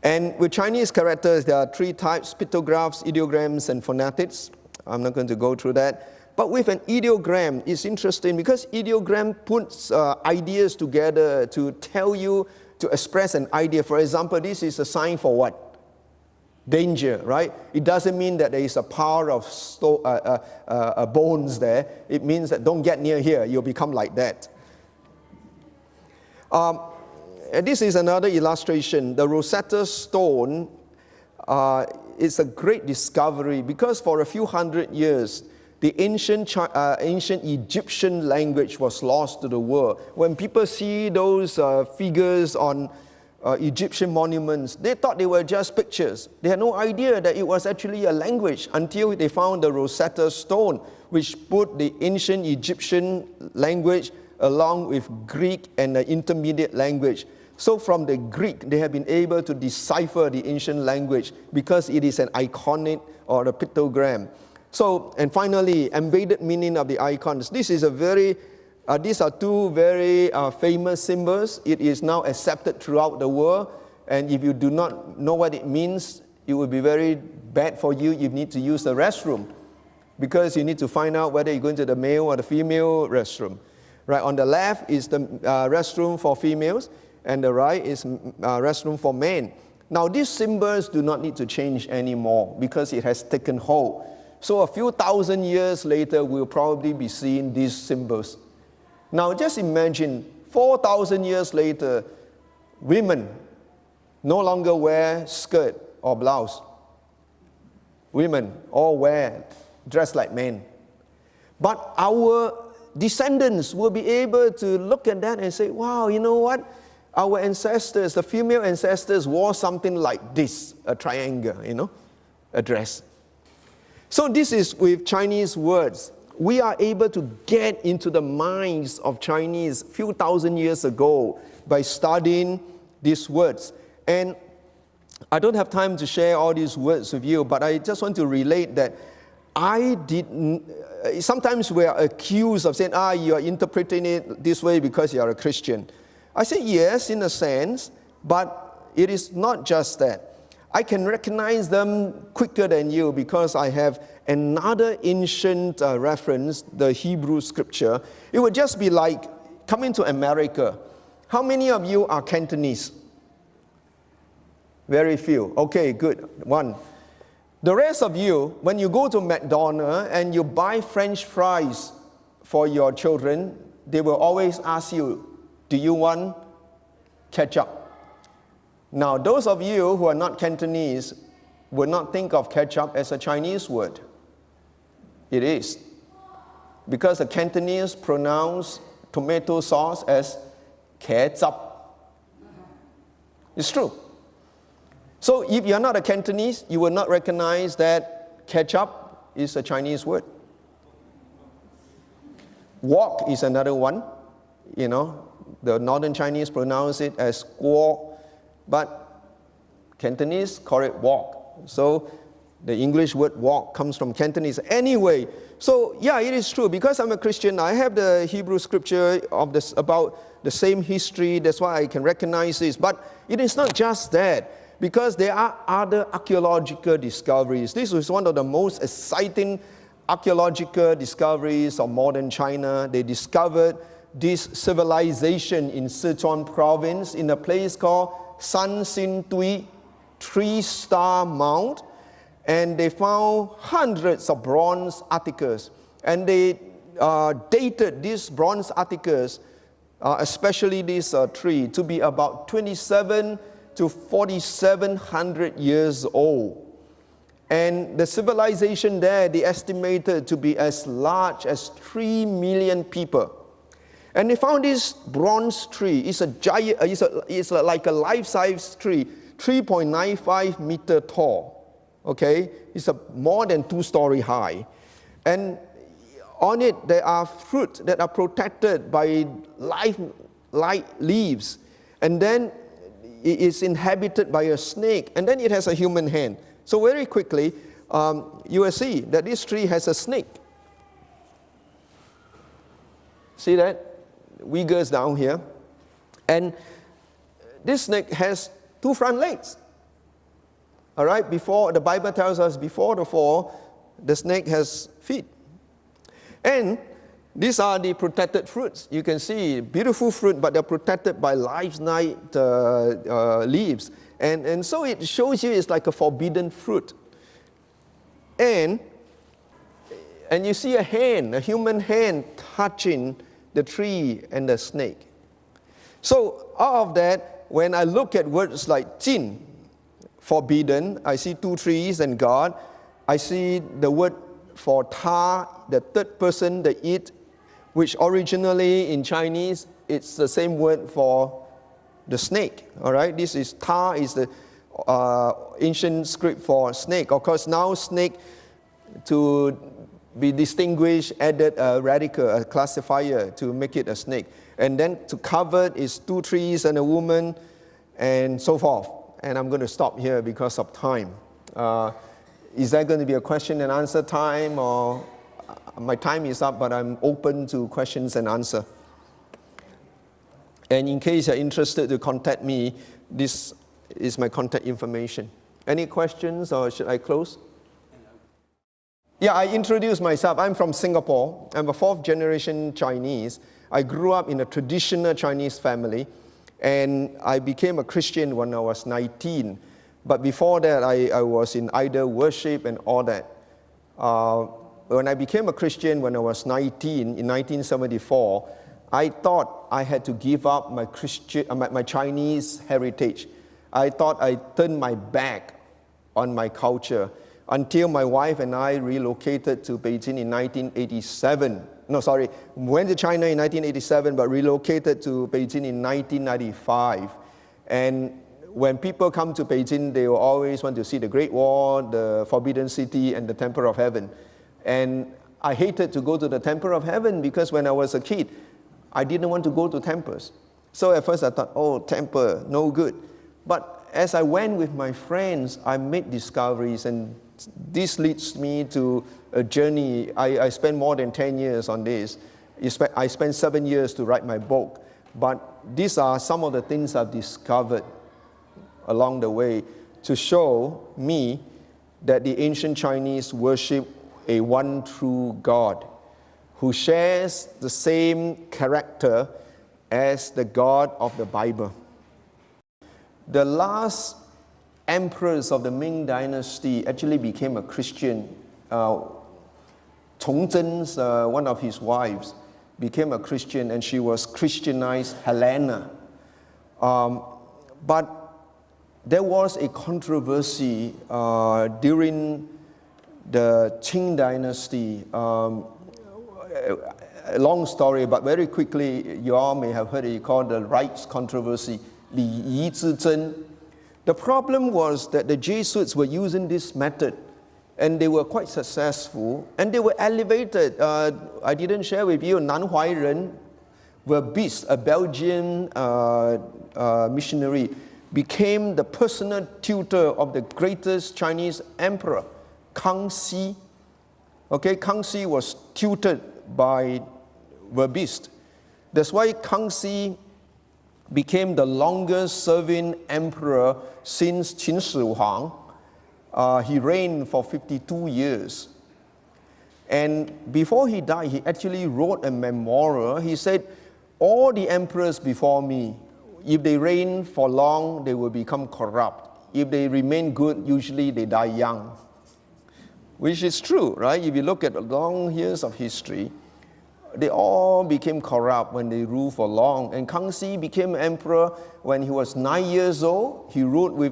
And with Chinese characters, there are three types: pictographs, ideograms, and phonetics. I'm not going to go through that. But with an ideogram, it's interesting because ideogram puts ideas together to tell you, to express an idea. For example, this is a sign for what? Danger, right? It doesn't mean that there is a pile of bones there. It means that don't get near here, you'll become like that. And this is another illustration. The Rosetta Stone is a great discovery because for a few hundred years, the ancient Egyptian language was lost to the world. When people see those figures on Egyptian monuments, they thought they were just pictures. They had no idea that it was actually a language until they found the Rosetta Stone, which put the ancient Egyptian language along with Greek and the intermediate language. So from the Greek, they have been able to decipher the ancient language because it is an iconic or a pictogram. So, and finally, embedded meaning of the icons. These are two very famous symbols. It is now accepted throughout the world. And if you do not know what it means, it will be very bad for you. You need to use the restroom because you need to find out whether you're going to the male or the female restroom. Right, on the left is the restroom for females, and the right is restroom for men. Now, these symbols do not need to change anymore because it has taken hold. So a few thousand years later, we'll probably be seeing these symbols. Now just imagine, 4,000 years later, women no longer wear skirt or blouse. Women all dress like men. But our descendants will be able to look at that and say, wow, you know what? Our ancestors, the female ancestors, wore something like this, a triangle, a dress. So this is with Chinese words. We are able to get into the minds of Chinese a few thousand years ago by studying these words. And I don't have time to share all these words with you, but I just want to relate that sometimes we are accused of saying, you are interpreting it this way because you are a Christian. I say yes, in a sense, but it is not just that. I can recognize them quicker than you because I have another ancient reference, the Hebrew scripture. It would just be like coming to America. How many of you are Cantonese? Very few. Okay, good. One. The rest of you, when you go to McDonald's and you buy French fries for your children, they will always ask you, do you want ketchup? Now, those of you who are not Cantonese will not think of ketchup as a Chinese word. It is. Because the Cantonese pronounce tomato sauce as ketchup. It's true. So if you're not a Cantonese, you will not recognize that ketchup is a Chinese word. Wok is another one. You know, the northern Chinese pronounce it as guo, but Cantonese call it wok. So the English word wok comes from Cantonese. Anyway, so yeah, it is true. Because I'm a Christian, I have the Hebrew scripture of this, about the same history. That's why I can recognize this. But it is not just that. Because there are other archaeological discoveries. This is one of the most exciting archaeological discoveries of modern China. They discovered this civilization in Sichuan province in a place called San Sin Tui, 3-star Mount. And they found hundreds of bronze articles. And they dated these bronze articles, especially this tree, to be about 27 to 4,700 years old. And the civilization there, they estimated to be as large as 3 million people. And they found this bronze tree. It's a giant, it's like a life-size tree, 3.95 meter tall. Okay? It's more than 2-story high. And on it, there are fruit that are protected by light leaves. And then it is inhabited by a snake, and then it has a human hand. So very quickly, you will see that this tree has a snake. See that? Wiggles down here. And this snake has 2 front legs. All right, before, the Bible tells us before the fall, the snake has feet. And these are the protected fruits. You can see beautiful fruit, but they're protected by life-night leaves. And so it shows you it's like a forbidden fruit. And you see a hand, a human hand touching the tree and the snake. So out of that, when I look at words like jin, forbidden, I see 2 trees and God. I see the word for ta, the third person, the it, which originally in Chinese, it's the same word for the snake, all right? This is ta, is the ancient script for snake. Of course, now snake, to be distinguished, added a radical, a classifier to make it a snake. And then to cover it is 2 trees and a woman, and so forth. And I'm going to stop here because of time. Is that going to be a question and answer time, or my time is up, but I'm open to questions and answer. And in case you're interested to contact me, this is my contact information. Any questions, or should I close? Yeah, I introduce myself. I'm from Singapore. I'm a 4th-generation Chinese. I grew up in a traditional Chinese family, and I became a Christian when I was 19. But before that, I was in idol worship and all that. When I became a Christian when I was 19, in 1974, I thought I had to give up my Chinese heritage. I thought I turned my back on my culture until my wife and I relocated to Beijing in 1987. No, sorry, went to China in 1987, but relocated to Beijing in 1995. And when people come to Beijing, they will always want to see the Great Wall, the Forbidden City, and the Temple of Heaven. And I hated to go to the Temple of Heaven because when I was a kid, I didn't want to go to temples. So at first I thought, oh, temple, no good. But as I went with my friends, I made discoveries, and this leads me to a journey. I spent more than 10 years on this. I spent 7 years to write my book. But these are some of the things I've discovered along the way to show me that the ancient Chinese worship a one true God who shares the same character as the God of the Bible. The last emperors of the Ming Dynasty actually became a Christian. Chongzhen's, one of his wives, became a Christian, and she was Christianized Helena. But there was a controversy during the Qing Dynasty. A long story, but very quickly, you all may have heard it called the rights controversy, 礼仪之争. The problem was that the Jesuits were using this method, and they were quite successful, and they were elevated. I didn't share with you, Nan Huairen Verbist, a Belgian missionary, became the personal tutor of the greatest Chinese emperor, Kangxi. Okay, Kangxi was tutored by Verbist. That's why Kangxi became the longest serving emperor since Qin Shi Huang. He reigned for 52 years. And before he died, he actually wrote a memorial. He said, all the emperors before me, if they reign for long, they will become corrupt. If they remain good, usually they die young. Which is true, right? If you look at the long years of history, they all became corrupt when they ruled for long. And Kangxi became emperor when he was 9 years old. The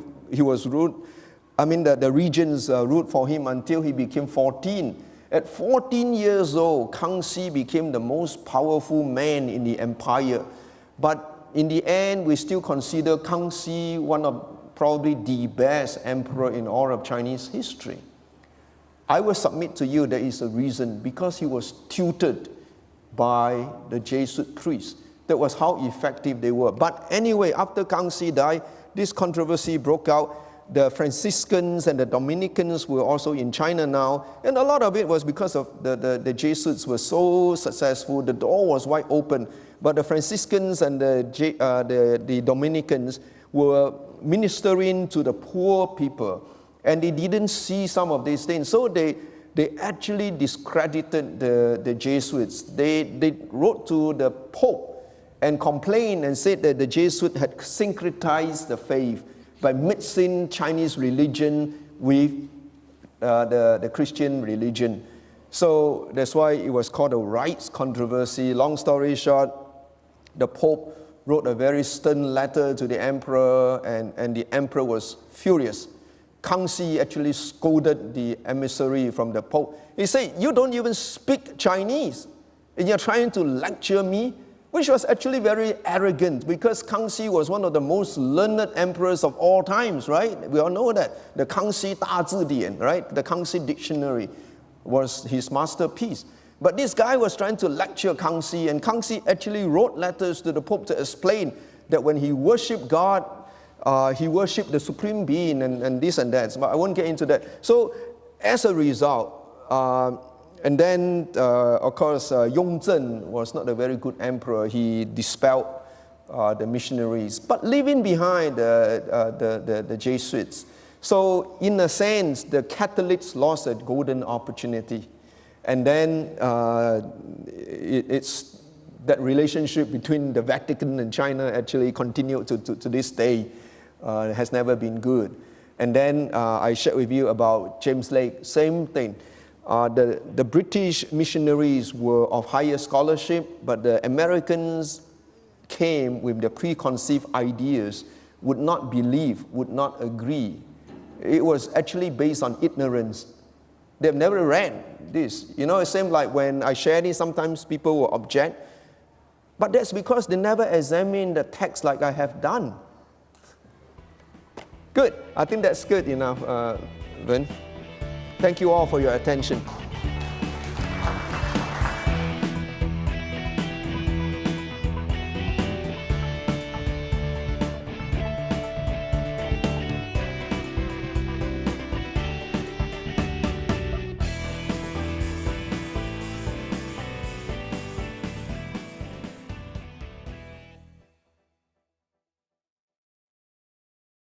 regents ruled for him until he became 14. At 14 years old, Kangxi became the most powerful man in the empire. But in the end, we still consider Kangxi one of probably the best emperor in all of Chinese history. I will submit to you there is a reason, because he was tutored by the Jesuit priests. That was how effective they were. But anyway, after Kangxi died, this controversy broke out. The Franciscans and the Dominicans were also in China now, and a lot of it was because of the Jesuits were so successful, the door was wide open. But the Franciscans and the Dominicans were ministering to the poor people, and they didn't see some of these things. So they actually discredited the Jesuits. They wrote to the Pope and complained and said that the Jesuits had syncretized the faith by mixing Chinese religion with the Christian religion. So that's why it was called a rights controversy. Long story short, the Pope wrote a very stern letter to the emperor, and the emperor was furious. Kangxi actually scolded the emissary from the Pope. He said, you don't even speak Chinese, and you're trying to lecture me? Which was actually very arrogant, because Kangxi was one of the most learned emperors of all times, right? We all know that. The Kangxi Dazhidian, right? The Kangxi dictionary was his masterpiece. But this guy was trying to lecture Kangxi, and Kangxi actually wrote letters to the Pope to explain that when he worshipped God, he worshipped the Supreme Being and this and that. But I won't get into that. So as a result, and then, of course, Yongzheng was not a very good emperor. He dispelled the missionaries, but leaving behind the Jesuits. So in a sense, the Catholics lost a golden opportunity. And then it's that relationship between the Vatican and China actually continued to this day. Has never been good. And then I shared with you about James Lake, same thing. The British missionaries were of higher scholarship, but the Americans came with their preconceived ideas, would not believe, would not agree. It was actually based on ignorance. They've never read this. You know, it seems like when I share this, sometimes people will object. But that's because they never examined the text like I have done. Good. I think that's good enough, Ren. Thank you all for your attention.